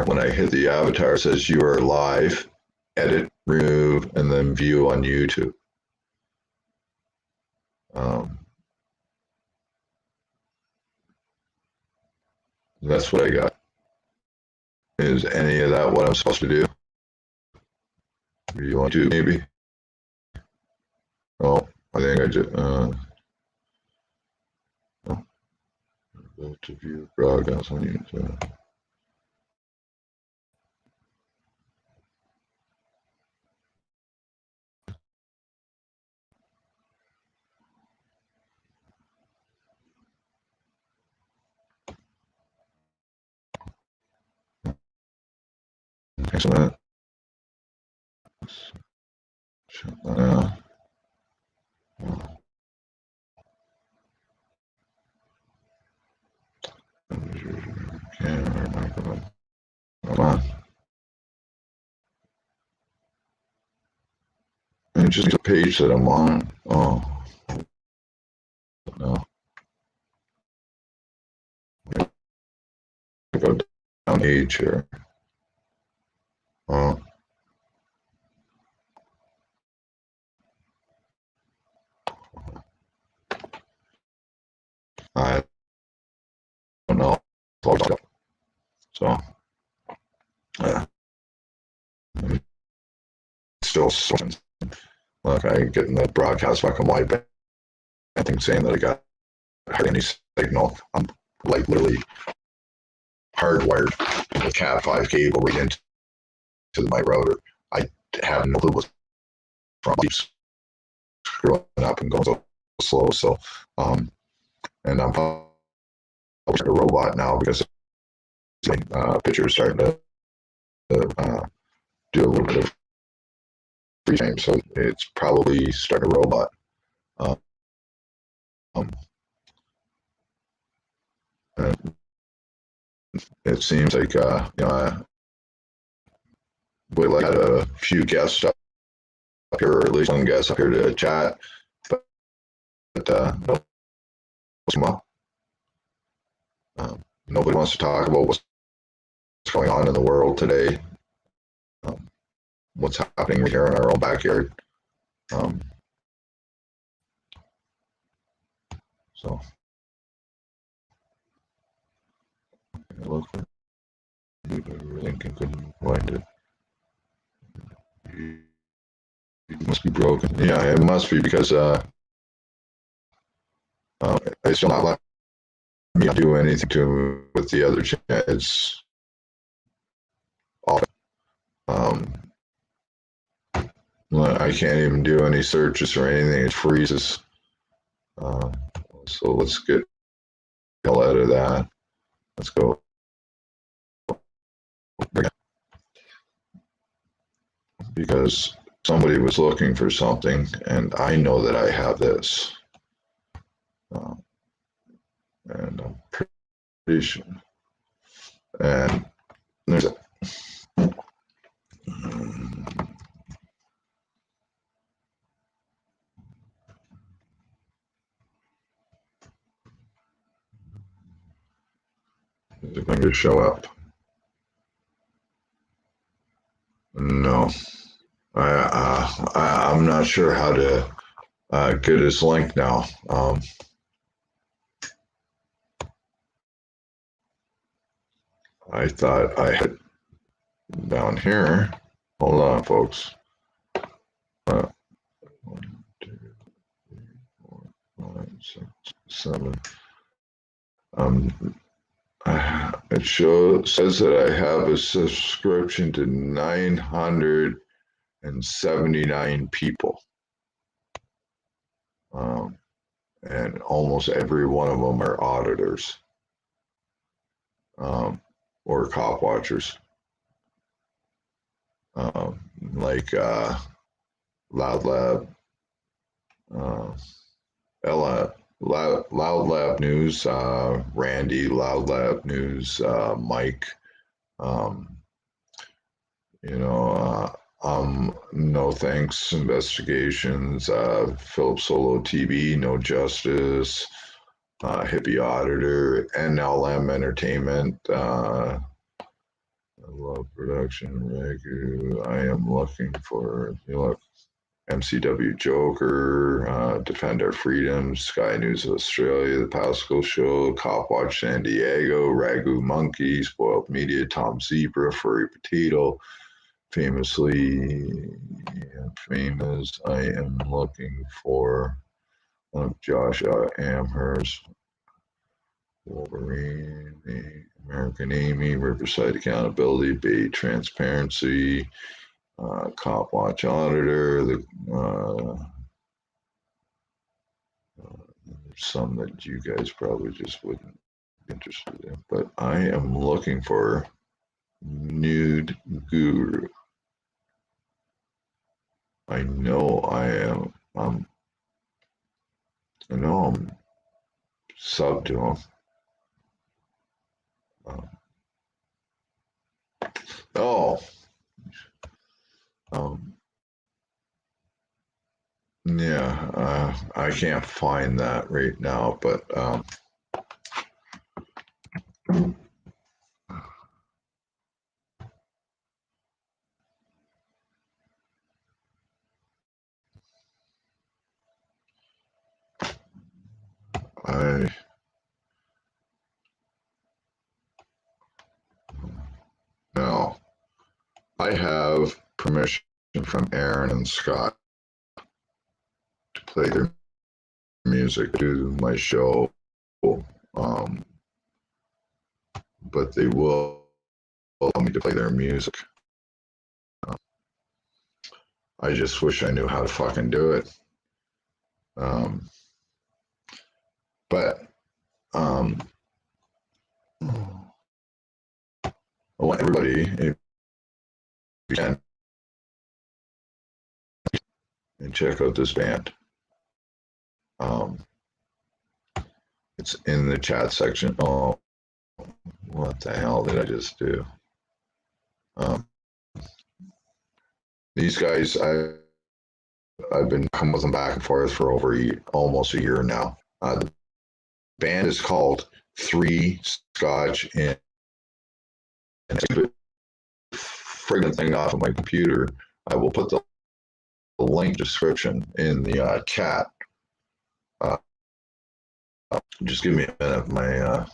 When I hit the avatar, it says you are live, edit, remove, and then view on YouTube. That's what I got. Is any of that what I'm supposed to do? Do you want to maybe? Oh, I think I just go to view broadcast on YouTube. Excellent. Shut that down. Camera, microphone. Come on. It's just a page that I'm on. Oh, no. I go down age here. Oh, I don't know. So, yeah. Still, look, I get in the broadcast black and white, but I think saying that I got any signal. I'm like literally hardwired with Cat 5 cable right into my router. I have no clue what's from. Keeps screwing up and going so slow. So, and I'm probably a robot now because pictures starting to do a little bit of free frame. So it's probably starting a robot. And it seems like we had a few guests up here, or at least one guest up here to chat, but no, well, nobody wants to talk about what's going on in the world today, what's happening here in our own backyard. So I look for you, but really couldn't find it. It must be broken. Yeah, it must be because it's still not letting me do anything to with the other chat. It's off. I can't even do any searches or anything. It freezes. So let's get the hell out of that. Let's go. Because somebody was looking for something, and I know that I have this. And I'm pretty sure. And there's a. Is it going to show up? No. I'm not sure how to get his link now. I thought I had down here. Hold on, folks. 1, 2, 3, 4, 5, 6, 7. It says that I have a subscription to 979 people. And almost every one of them are auditors or cop watchers. Like Loud Lab, Ella, Loud Lab News, Randy, Loud Lab News, Mike, No Thanks Investigations, Philip Solo TV, No Justice, Hippie Auditor, NLM Entertainment, I love production, Regu. I am looking for, look, MCW Joker, Defend Our Freedoms, Sky News Australia, The Pascal Show, Cop Watch San Diego, Ragu Monkey, Spoiled Media, Tom Zebra, Furry Potato, Famously Famous, I Am Looking For, Josh Amherst, Wolverine, American Amy, Riverside Accountability, Bay Transparency, Cop Watch Auditor, some that you guys probably just wouldn't be interested in. But I am looking for Nude Guru. I know I am. I know I'm sub to him. Oh. Yeah, I can't find that right now, but I have permission from Aaron and Scott to play their music to my show, but they will allow me to play their music. I just wish I knew how to fucking do it. But I want everybody, if you can, and check out this band. It's in the chat section. Oh, what the hell did I just do? These guys, I've been coming with them back and forth for over almost a year now. The band is called Three Scotch and friggin' thing off of my computer. I will put the link description in the chat. Just give me a minute. My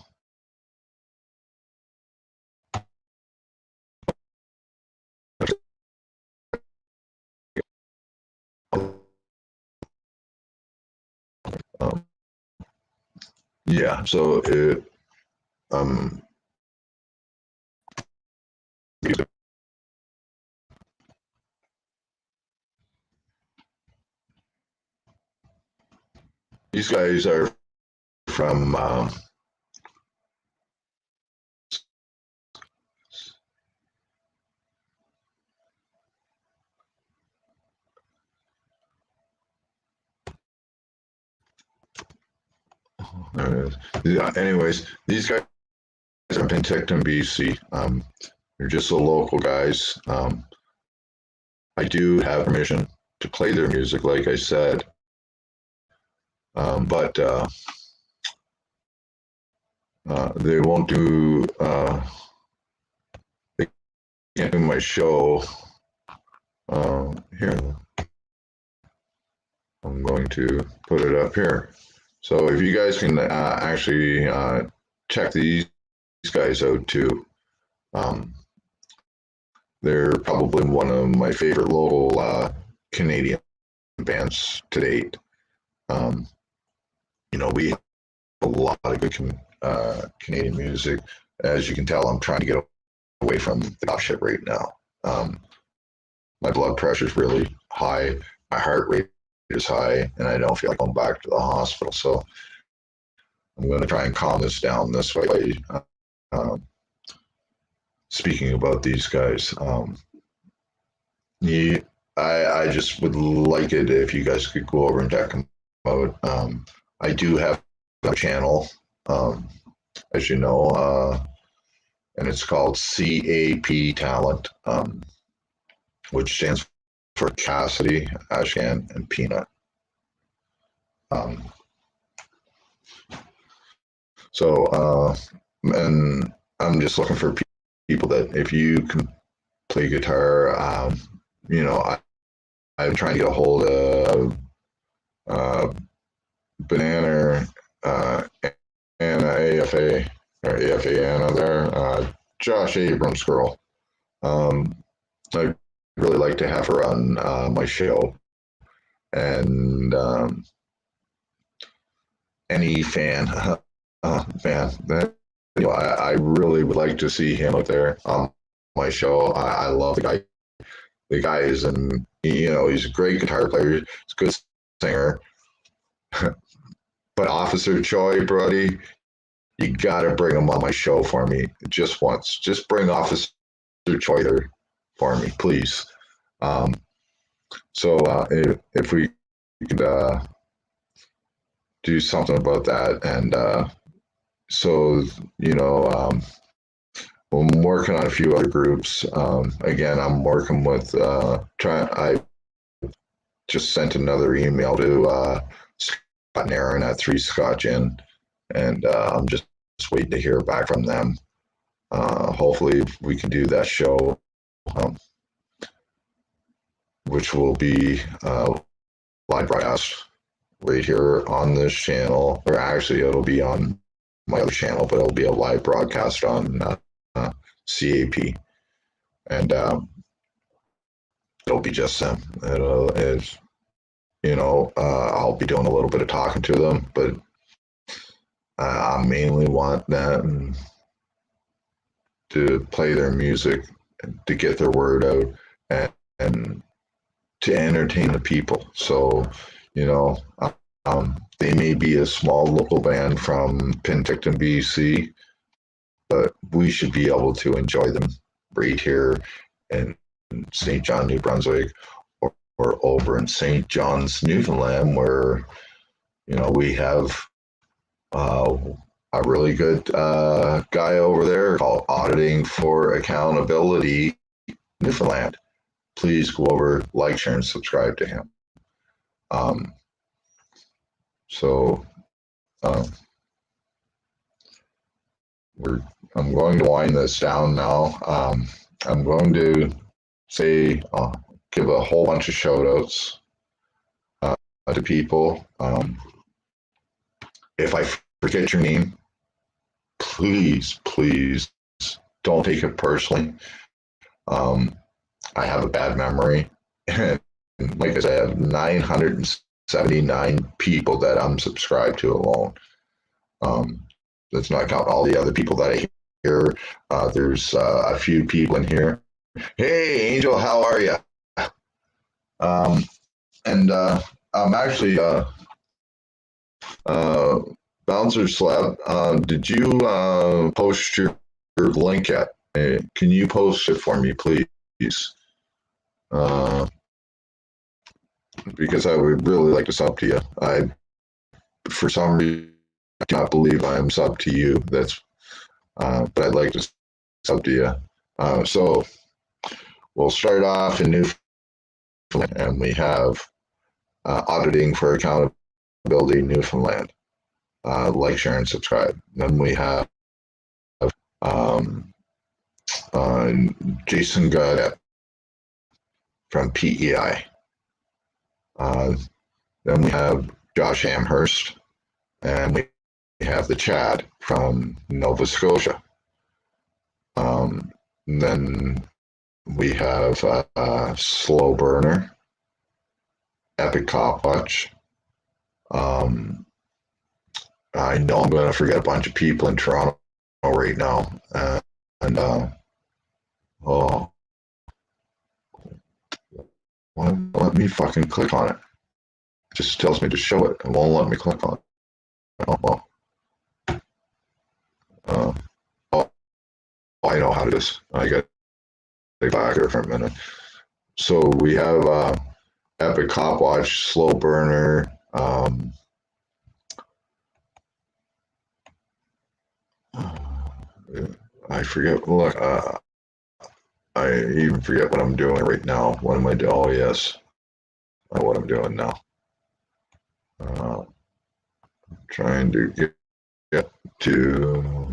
yeah. So it these guys are from anyways, these guys are in Penticton, BC. They're just the local guys. I do have permission to play their music, like I said, but they won't do. They can't do my show. Here, I'm going to put it up here. So if you guys can actually check these guys out too. They're probably one of my favorite local Canadian bands to date. We have a lot of good Canadian music. As you can tell, I'm trying to get away from the cop shit right now. My blood pressure is really high. My heart rate is high, and I don't feel like going back to the hospital. So I'm going to try and calm this down this way. Speaking about these guys, I just would like it if you guys could go over and check them out. I do have a channel, as you know, and it's called CAP Talent, which stands for Cassidy, Ashcan, and Peanut. And I'm just looking for people that if you can play guitar, I'm trying to get a hold of Banana and AFA or AFA Anna there, Josh Abrams' girl. I'd really like to have her on my show, and any fan that I really would like to see him up there on my show. I love the guy. The guy is he's a great guitar player. He's a good singer. But Officer Choi, Brody, you gotta bring him on my show for me just once. Just bring Officer Choi there for me, please. So if we could do something about that, and so I'm working on a few other groups. Again, I'm working with I just sent another email to Scott and Aaron at Three Scotch Inn, and I'm just waiting to hear back from them. Hopefully, we can do that show, which will be live broadcast right here on this channel, or actually, it'll be on my other channel, but it'll be a live broadcast on CAP, and it'll be just them. I'll be doing a little bit of talking to them, but I mainly want them to play their music, to get their word out, and to entertain the people. So, they may be a small local band from Penticton, BC, but we should be able to enjoy them right here in St. John, New Brunswick, or over in St. John's, Newfoundland, where we have a really good guy over there called Auditing for Accountability Newfoundland. Please go over, like, share, and subscribe to him. I'm going to wind this down now. I'm going to give a whole bunch of shout outs to people. If I forget your name, please don't take it personally. I have a bad memory. And like I said, I have 979 people that I'm subscribed to alone. Let's not count all the other people that I hear. There's a few people in here. Hey, Angel, how are you? I'm actually Bouncer Slab. Did you post your link yet? Can you post it for me, please? Because I would really like to sub to you. For some reason, I cannot believe I am sub to you. But I'd like to sub to you. So we'll start off in Newfoundland, and we have Auditing for Accountability Newfoundland. Like, share, and subscribe. Then we have Jason Godet from PEI. Then we have Josh Amherst, and we have the Chad from Nova Scotia. Then we have Slow Burner, Epic Cop Watch. I know I'm going to forget a bunch of people in Toronto right now. Won't let me fucking click on it. It just tells me to show it. It won't let me click on it. Oh, well. I know how to do this. I got to take back here for a minute. So we have Epic Cop Watch, Slow Burner, I forget. Look, I even forget what I'm doing right now. What am I doing? Oh, yes. What I'm doing now. Trying to get to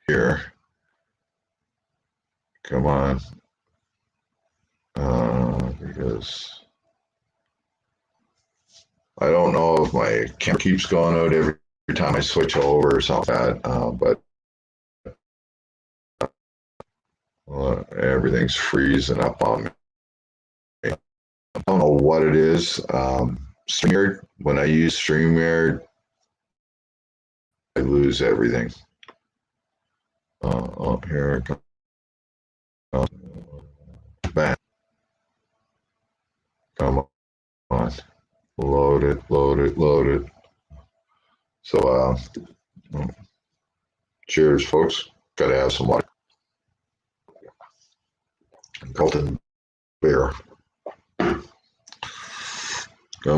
here. Come on. Because I don't know if my camera keeps going out every time I switch over or something like that, but everything's freezing up on me. I don't know what it is. StreamYard, when I use StreamYard, I lose everything. Here it comes. Man, come on. Load it, load it, load it. So, cheers, folks. Gotta have some water. Colton beer. Come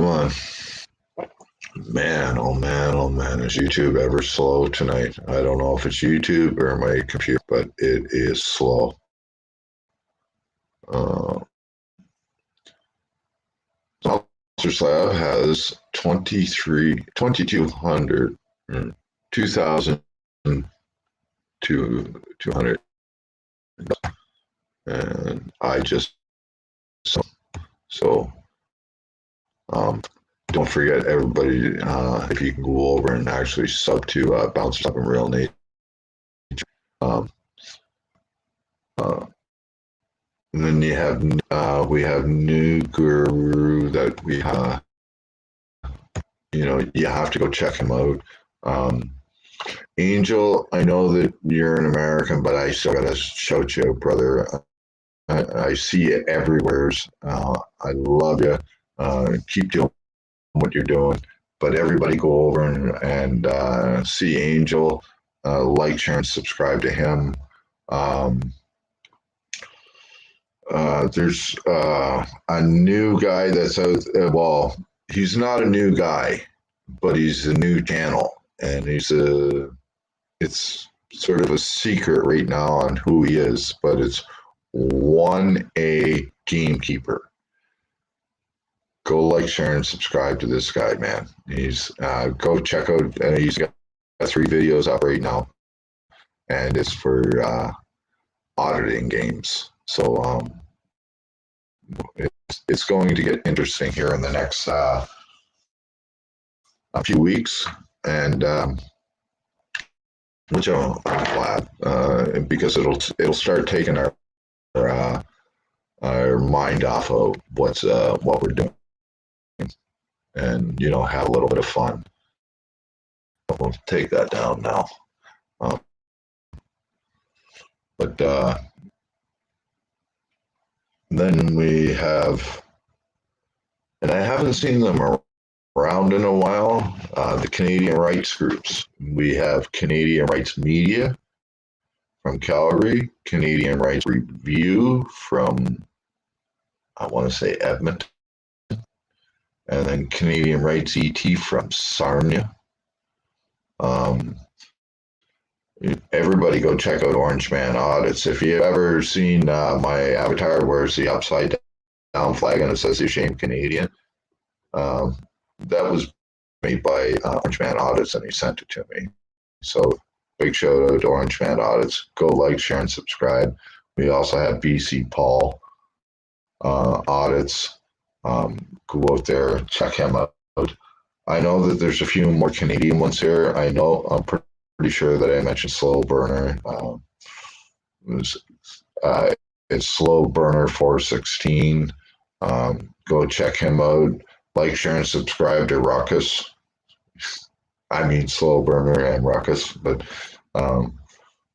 on. Man, oh man, oh man, is YouTube ever slow tonight? I don't know if it's YouTube or my computer, but it is slow. Monster Slab has 2,200, 2,200, and I just so don't forget, everybody, if you can go over and actually sub to Bouncer Slab and Real Nature. And then we have New Guru that we you have to go check him out. Angel, I know that you're an American, but I still gotta shout you out, brother. I see it everywhere. I love you. Keep doing what you're doing. But everybody go over and see Angel, like, share, and subscribe to him. There's a new guy that's out. Well, he's not a new guy, but he's a new channel, and it's sort of a secret right now on who he is, but it's 1A Gamekeeper. Go like, share, and subscribe to this guy, man. He's go check out. He's got 3 videos up right now, and it's for auditing games. So it's going to get interesting here in the next a few weeks, and which I'm glad because it'll start taking our mind off of what we're doing, and have a little bit of fun. We'll take that down now, but then we have, and I haven't seen them around in a while, the Canadian rights groups. We have Canadian Rights Media from Calgary, Canadian Rights Review from, I want to say, Edmonton, and then Canadian Rights ET from Sarnia. Everybody go check out Orange Man Audits. If you've ever seen my avatar wears the upside down flag and it says the Ashamed Canadian, that was made by Orange Man Audits, and he sent it to me. So big shout out to Orange Man Audits. Go like, share, and subscribe. We also have BC Paul Audits. Go out there, check him out. I know that there's a few more Canadian ones here. I'm pretty sure that I mentioned Slow Burner. It's Slow Burner 416. Go check him out. Like, share, and subscribe to Ruckus. I mean Slow Burner and Ruckus, but and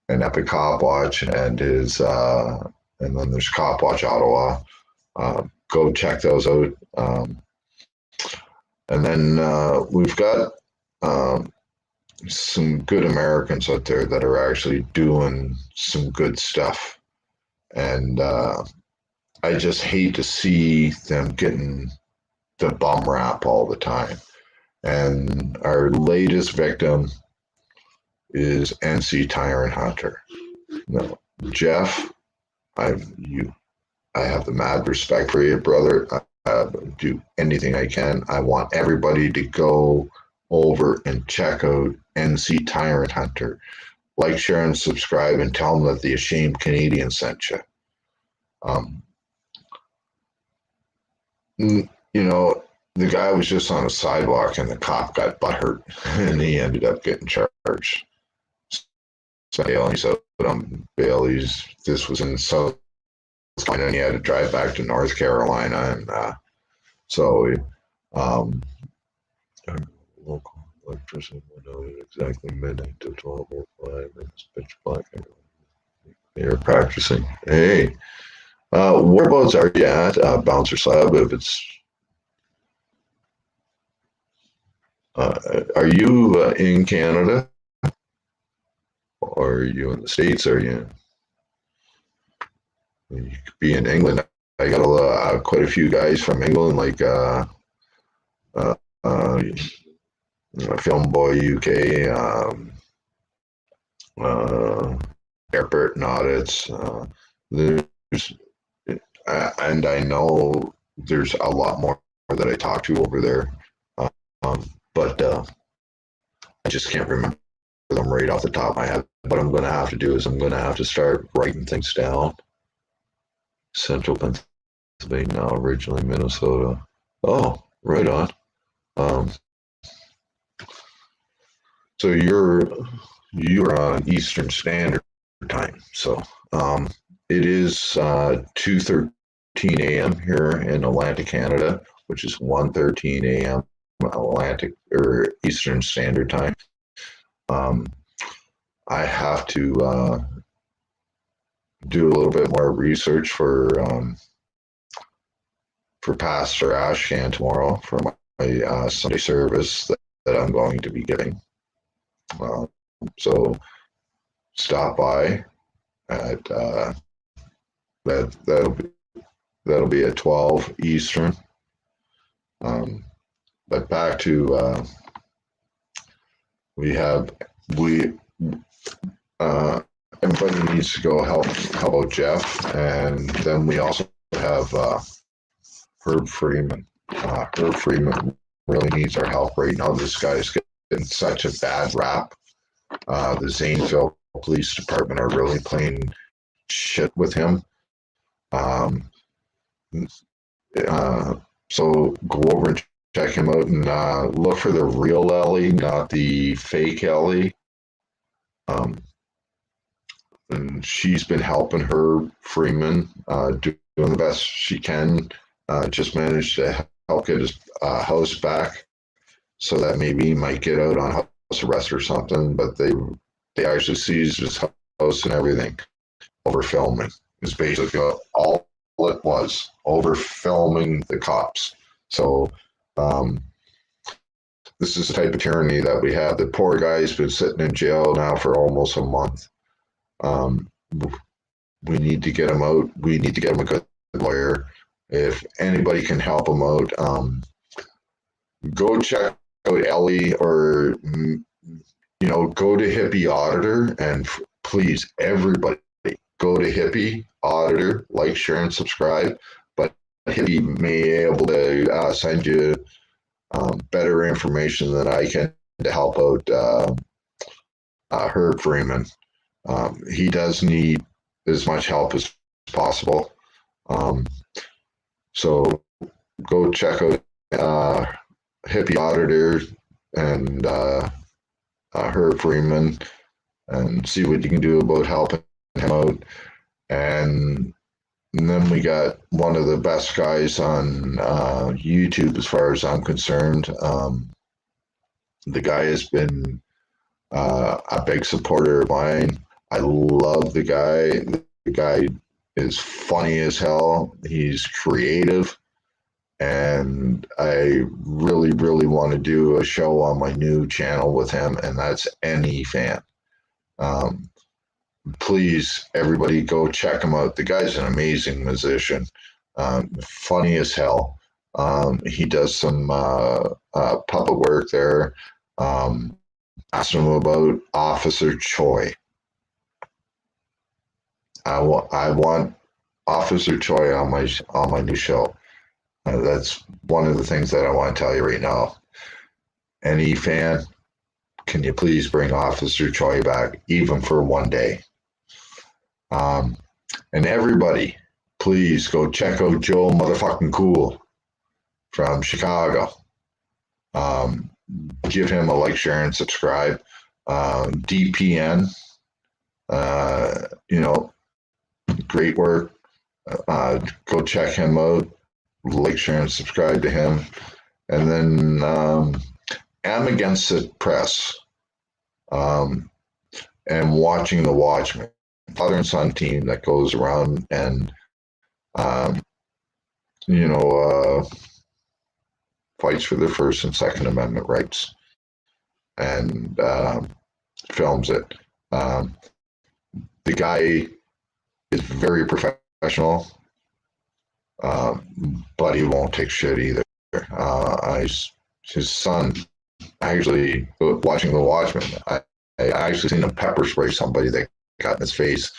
Epic Cop Watch and his and then there's Cop Watch Ottawa. Go check those out. And then we've got some good Americans out there that are actually doing some good stuff. And I just hate to see them getting the bum rap all the time. And our latest victim is NC Tyrant Hunter. No, Jeff, I have the mad respect for you, brother. I do anything I can. I want everybody to go over and check out NC Tyrant Hunter. Like, share, and subscribe, and tell them that the Ashamed Canadian sent you. the guy was just on a sidewalk and the cop got butthurt and he ended up getting charged. So he's out on bail. This was in South Carolina and he had to drive back to North Carolina. And so um, local electricity went out at exactly midnight to 12:05 and it's pitch black. They're practicing. Hey, whereabouts are you at, Bouncer Slab? If it's are you in Canada or are you in the States? Are you could be in England. I got quite a few guys from England, like Film Boy UK, Airport and Audits. There's and I know there's a lot more that I talk to over there, but I just can't remember them right off the top of my head. What I'm going to have to do is I'm going to have to start writing things down. Central Pennsylvania, originally Minnesota. Oh, right on. So you're on Eastern Standard Time. So it is 2:13 a.m. here in Atlantic, Canada, which is 1:13 a.m. Atlantic or Eastern Standard Time. I have to do a little bit more research for Pastor Ashcan tomorrow for my Sunday service that I'm going to be giving. So stop by at that'll be at 12 Eastern. But back to everybody needs to go help out Jeff, and then we also have Herb Freeman. Herb Freeman really needs our help right now. This guy's getting such a bad rap. The Zanesville Police Department are really playing shit with him. So go over and check him out and look for the real Ellie, not the fake Ellie. And she's been helping her Freeman, doing the best she can. Just managed to help get his house back, so that maybe he might get out on house arrest or something. But they actually seized his house and everything. Over filming is basically all it was. Over filming the cops. So this is the type of tyranny that we have. The poor guy's been sitting in jail now for almost a month. We need to get him out. We need to get him a good lawyer. If anybody can help him out, go check out Ellie, or go to Hippie Auditor, and please, everybody, go to Hippie Auditor, like, share, and subscribe. But Hippie may be able to send you better information than I can to help out Herb Freeman. He does need as much help as possible. So go check out Hippie Auditor and Herb Freeman and see what you can do about helping him out. And then we got one of the best guys on YouTube as far as I'm concerned. The guy has been a big supporter of mine. I love the guy. The guy is funny as hell. He's creative. And I really, really want to do a show on my new channel with him, and that's Any Fan. Please, everybody, go check him out. The guy's an amazing musician, funny as hell. He does some puppet work there. Asked him about Officer Choi. I want Officer Choi on my new show. That's one of the things that I want to tell you right now. Any fan, can you please bring Officer Choi back, even for one day? And everybody, please go check out Joe Motherfucking Cool. from Chicago. Give him a like, share, and subscribe. DPN, great work. Go check him out. Like, share, and subscribe to him. And then I'm Against the Press, and Watching the Watchmen, father and son team that goes around and fights for their First and Second Amendment rights and films it. The guy is very professional, but he won't take shit either. His son, actually, watching The Watchmen, I actually seen him pepper spray somebody that got in his face.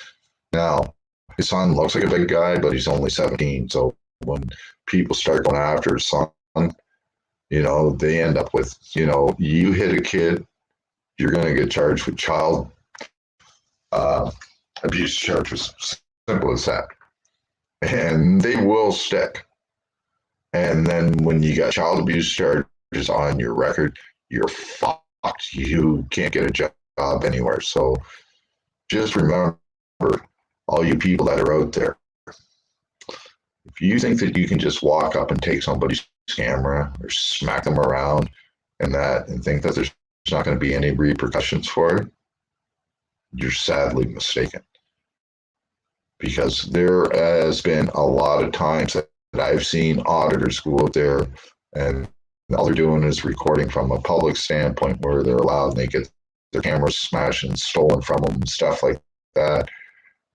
Now, his son looks like a big guy, but he's only 17. So when people start going after his son, they end up with, you hit a kid, you're going to get charged with child abuse charges. Simple as that. And they will stick. And then when you got child abuse charges on your record, you're fucked. You can't get a job anywhere. So just remember, all you people that are out there, if you think that you can just walk up and take somebody's camera or smack them around and think that there's not going to be any repercussions for it, you're sadly mistaken. Because there has been a lot of times that I've seen auditors go out there and all they're doing is recording from a public standpoint where they're allowed and they get their cameras smashed and stolen from them and stuff like that.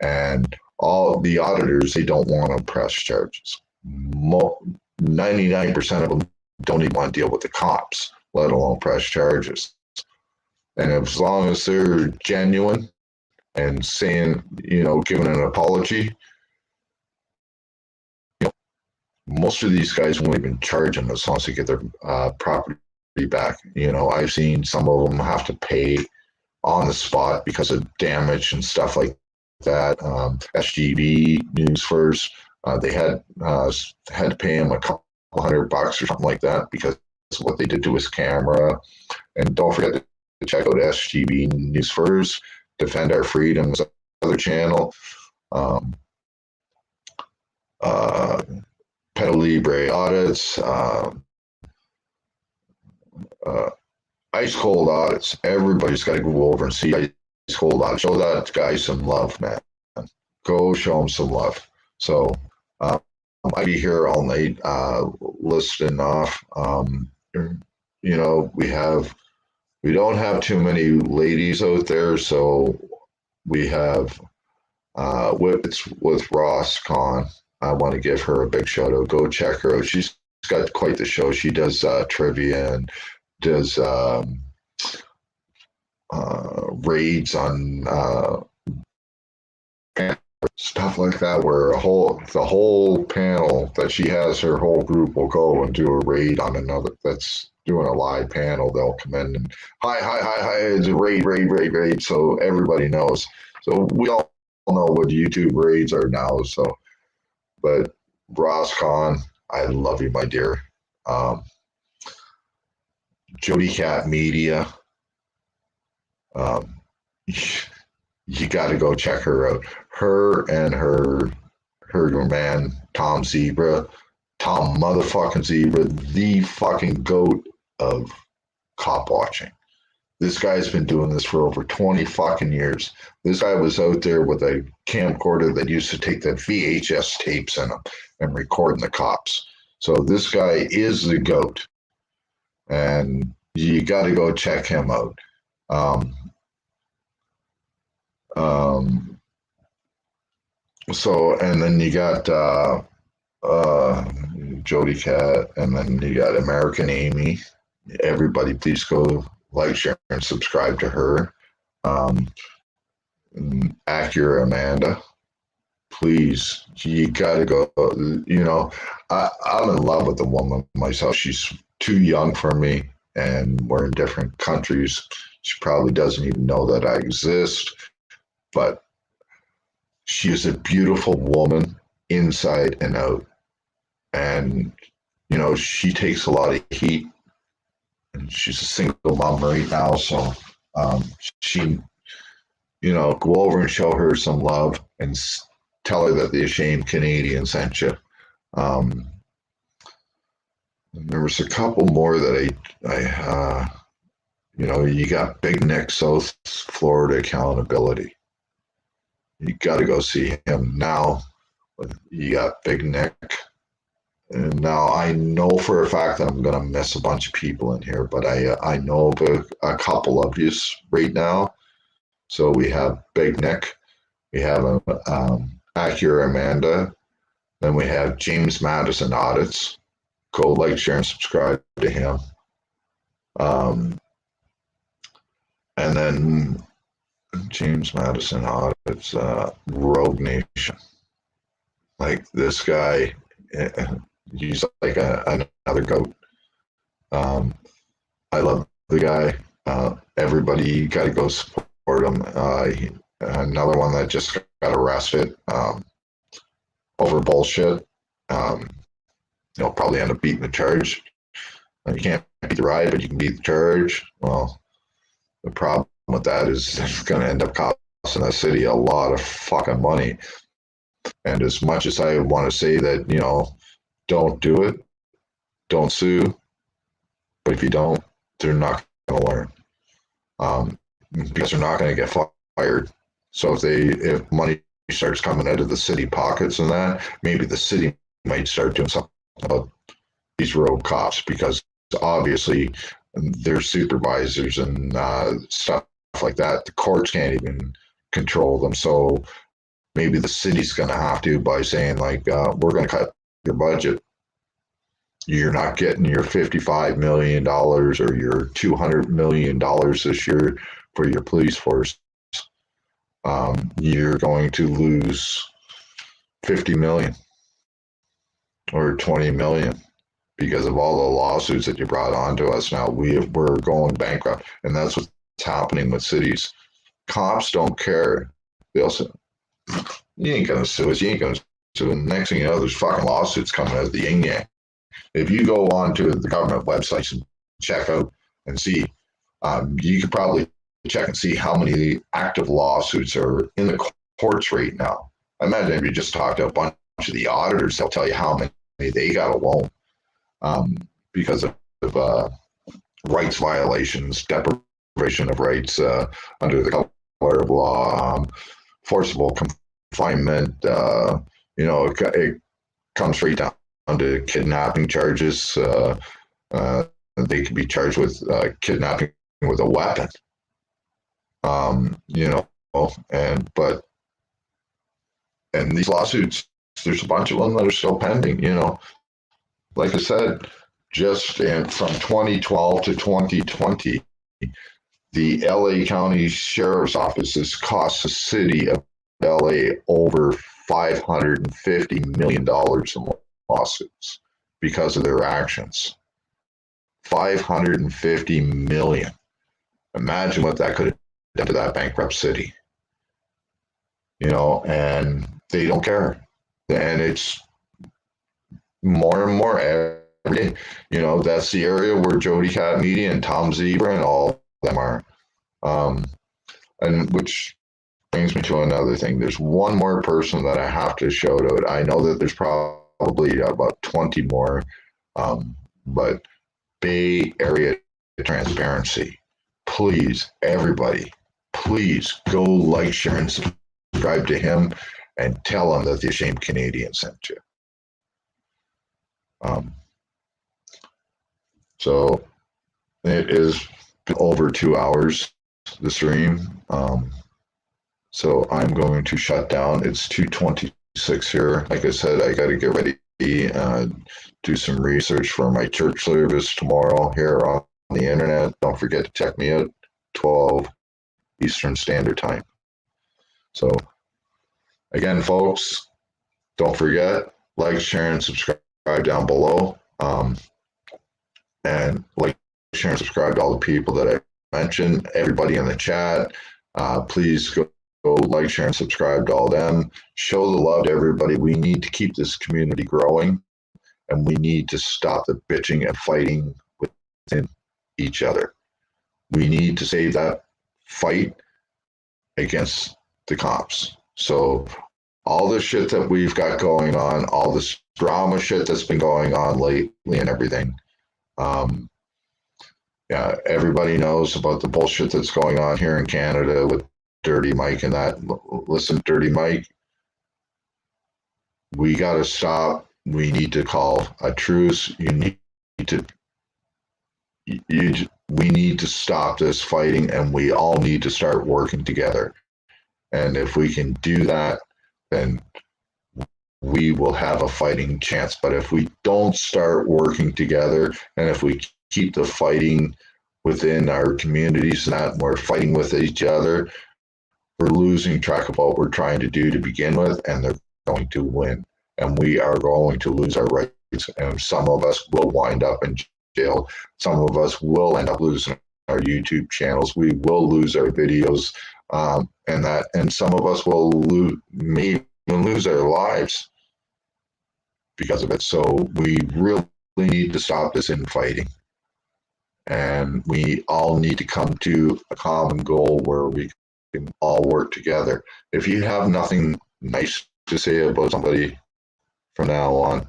And all the auditors, they don't want to press charges. 99% of them don't even want to deal with the cops, let alone press charges. And as long as they're genuine and saying, giving an apology, most of these guys won't even charge them as long as they get their property back. I've seen some of them have to pay on the spot because of damage and stuff like that. SGB News First, they had to pay him a couple $100 or something like that because of what they did to his camera. And don't forget to check out SGB News First, Defend Our Freedoms, other channel. Pedal Libre audits, ice cold audits. Everybody's got to go over and see ice cold audits. Show that guy some love, man. Go show him some love. So I'll be here all night listing off. We don't have too many ladies out there, so we have it's with Ross Con. I want to give her a big shout out. Go check her out. She's got quite the show. She does trivia and does raids on stuff like that, where the whole panel that she has, her whole group will go and do a raid on another that's doing a live panel. They'll come in and hi, it's a raid, so everybody knows. So we all know what YouTube raids are now. So, but Roscon, I love you, my dear. Jody Cat Media, you got to go check her out. Her and her man Tom motherfucking Zebra, the fucking goat of cop watching. This guy's been doing this for over 20 fucking years. This guy was out there with a camcorder that used to take the VHS tapes in them and recording the cops. So this guy is the goat, and you got to go check him out. So, and then you got Jody Cat, and then you got American Amy. Everybody, please go like, share, and subscribe to her. Accurate Amanda, please, you gotta go. I'm in love with the woman myself. She's too young for me, and we're in different countries. She probably doesn't even know that I exist, but she is a beautiful woman inside and out. And she takes a lot of heat, and she's a single mom right now. So she, go over and show her some love and tell her that the ashamed Canadian sent you. Um, there was a couple more that you got Big Nick, South Florida Accountability. You got to go see him now. You got Big Nick. And now I know for a fact that I'm going to miss a bunch of people in here, but I know of a couple of you right now. So we have Big Nick, we have Acura Amanda, then we have James Madison Audits. Go like, share, and subscribe to him. And then James Madison Audits, Rogue Nation. Like this guy, he's like another goat. I love the guy. Everybody got to go support him. Another one that just got arrested over bullshit. Probably end up beating the charge. You can't beat the ride, but you can beat the charge. Well, the problem with that is it's going to end up costing the city a lot of fucking money. And as much as I want to say that, don't do it, don't sue, but if you don't, they're not going to learn, because they're not going to get fired. So if money starts coming out of the city pockets and that, maybe the city might start doing something about these rogue cops, because obviously they're supervisors and stuff like that. The courts can't even control them. So maybe the city's going to have to, by saying like, we're going to cut your budget. You're not getting your $55 million or your $200 million this year for your police force. You're going to lose $50 million or $20 million because of all the lawsuits that you brought onto us. Now we're going bankrupt, and that's what's happening with cities. Cops don't care. They'll say, you ain't gonna sue us. You ain't gonna sue. And next thing you know, there's fucking lawsuits coming out of the yin yang. If you go onto the government websites and check out and see, you could probably check and see how many active lawsuits are in the courts right now. I imagine if you just talk to a bunch of the auditors, they'll tell you how many they got alone, because of rights violations, deprivation of rights under the color of law, forcible confinement. It comes straight down to kidnapping charges. They could be charged with kidnapping with a weapon. And these lawsuits, there's a bunch of them that are still pending. Like I said, just from 2012 to 2020, the LA County Sheriff's Office has cost the city of LA over $550 million in lawsuits because of their actions. $550 million. Imagine what that could have done to that bankrupt city. And they don't care. And it's more and more every day. That's the area where Jody Cat Media and Tom Zebra and all of them are. And which brings me to another thing. There's one more person that I have to shout out. I know that there's probably about 20 more, but Bay Area Transparency. Please, everybody, please go like, share, and subscribe to him and tell him that the Ashamed Canadian sent you. So it is over 2 hours, the stream. So I'm going to shut down. It's 2:26 here. Like I said, I got to get ready, do some research for my church service tomorrow here on the internet. Don't forget to check me out, 12 Eastern Standard Time. So again, folks, don't forget, like, share, and subscribe down below. And like, share, and subscribe to all the people that I mentioned, everybody in the chat. Please go like, share, and subscribe to all them. Show the love to everybody. We need to keep this community growing. and we need to stop the bitching and fighting within each other. We need to save that fight against the cops. So all the shit that we've got going on, all this drama shit that's been going on lately and everything. Yeah, everybody knows about the bullshit that's going on here in Canada with Dirty Mike and that. Listen, Dirty Mike, we got to stop. We need to call a truce. We need to stop this fighting, and we all need to start working together. And if we can do that, then we will have a fighting chance. But if we don't start working together, and if we keep the fighting within our communities and that we're fighting with each other, we're losing track of what we're trying to do to begin with, and they're going to win. And we are going to lose our rights. And some of us will wind up in jail. Some of us will end up losing our YouTube channels. We will lose our videos, and some of us will maybe lose our lives because of it. So we really need to stop this infighting. And we all need to come to a common goal where we can all work together. If you have nothing nice to say about somebody from now on,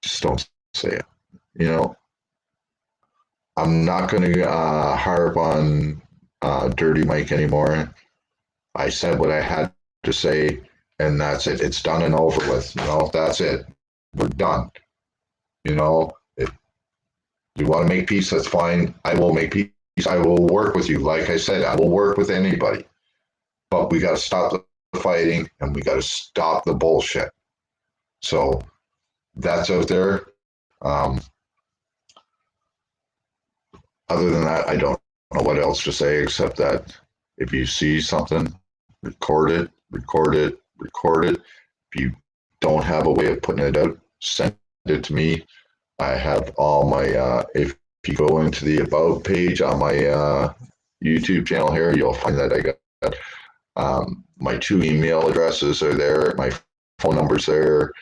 just don't say it. You know, I'm not going to harp on Dirty Mike anymore. I said what I had to say, and that's it. It's done and over with. You know, that's it. We're done. You know, if you want to make peace, that's fine. I will make peace. I will work with you. Like I said, I will work with anybody. But we got to stop the fighting, and we got to stop the bullshit. So that's out there. Other than that, I don't know what else to say except that if you see something, record it, record it, record it. If you don't have a way of putting it out, send it to me. I have all my, if you go into the About page on my YouTube channel here, you'll find that I got my 2 email addresses are there, my phone number's there.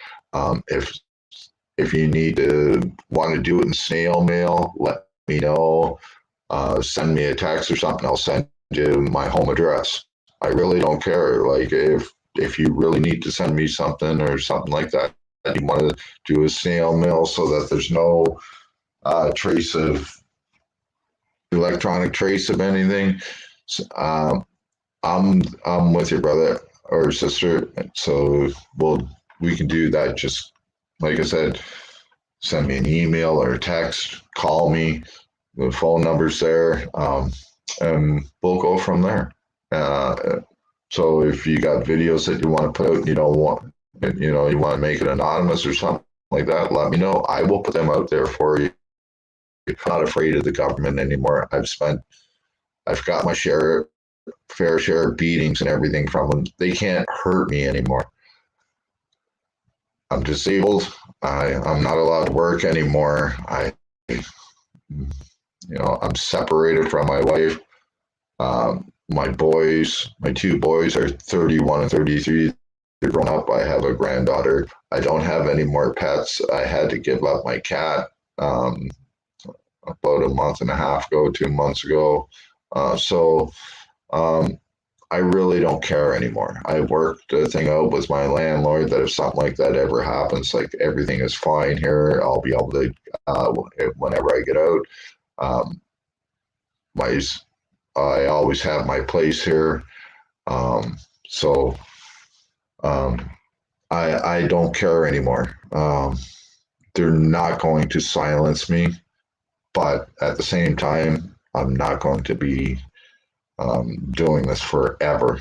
If you want to do it in snail mail, let me know. Send me a text or something. I'll send you my home address. I really don't care. Like if you really need to send me something or something like that, you want to do a snail mail so that there's no trace of electronic trace of anything. I'm with your brother or sister, so we can do that. Just like I said, send me an email or a text, call me. The phone number's there, and we'll go from there. So if you got videos that you want to put out, and you want to make it anonymous or something like that, let me know. I will put them out there for you. I'm not afraid of the government anymore. I've got my fair share of beatings and everything from them. They can't hurt me anymore. I'm disabled. I'm not allowed to work anymore. I'm separated from my wife. My 2 boys are 31 and 33. They're grown up. I have a granddaughter. I don't have any more pets. I had to give up my cat about a month and a half ago, 2 months ago. So I really don't care anymore. I worked the thing out with my landlord that if something like that ever happens, like everything is fine here. I'll be able to, whenever I get out, I always have my place here. So I don't care anymore. They're not going to silence me, but at the same time, I'm not going to be doing this forever.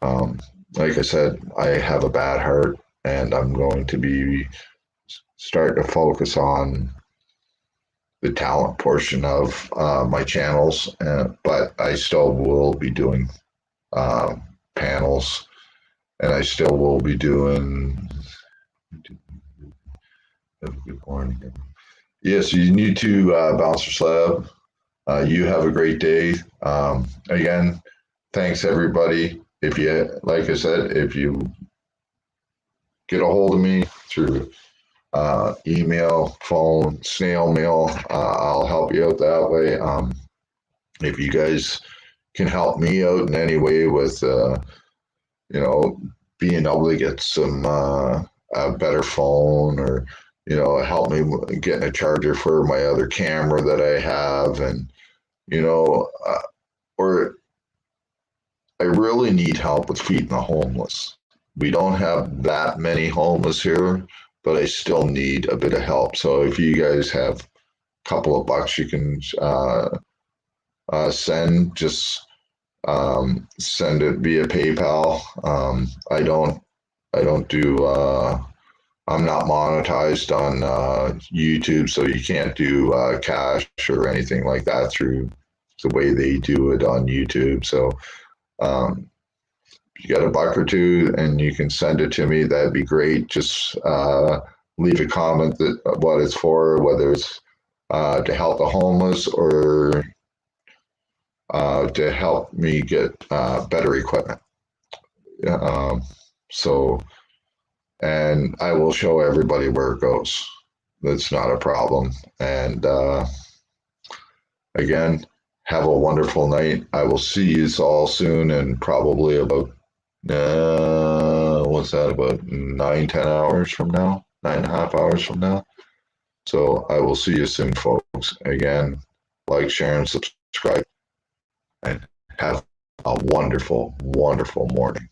Like I said, I have a bad heart, and I'm going to be starting to focus on the talent portion of my channels, but I still will be doing panels, and I still will be doing. Good morning. Yes, you need to Bouncer Slab. You have a great day. Again, thanks everybody. Like I said, if you get a hold of me through email, phone, snail mail. I'll help you out that way. If you guys can help me out in any way with, being able to get some a better phone, or help me getting a charger for my other camera that I have, and or I really need help with feeding the homeless. We don't have that many homeless here, but I still need a bit of help. So if you guys have a couple of bucks you can send, just send it via PayPal. I don't do. I'm not monetized on YouTube, so you can't do cash or anything like that through the way they do it on YouTube. So um, if you got a buck or two and you can send it to me, that'd be great. Just leave a comment that what it's for, whether it's to help the homeless or to help me get better equipment. So, and I will show everybody where it goes. That's not a problem. And again, have a wonderful night. I will see you all soon, and probably about what's that, about 9-10 hours from now, 9.5 hours from now. So I will see you soon, folks. Again, like, share, and subscribe, and have a wonderful, wonderful morning.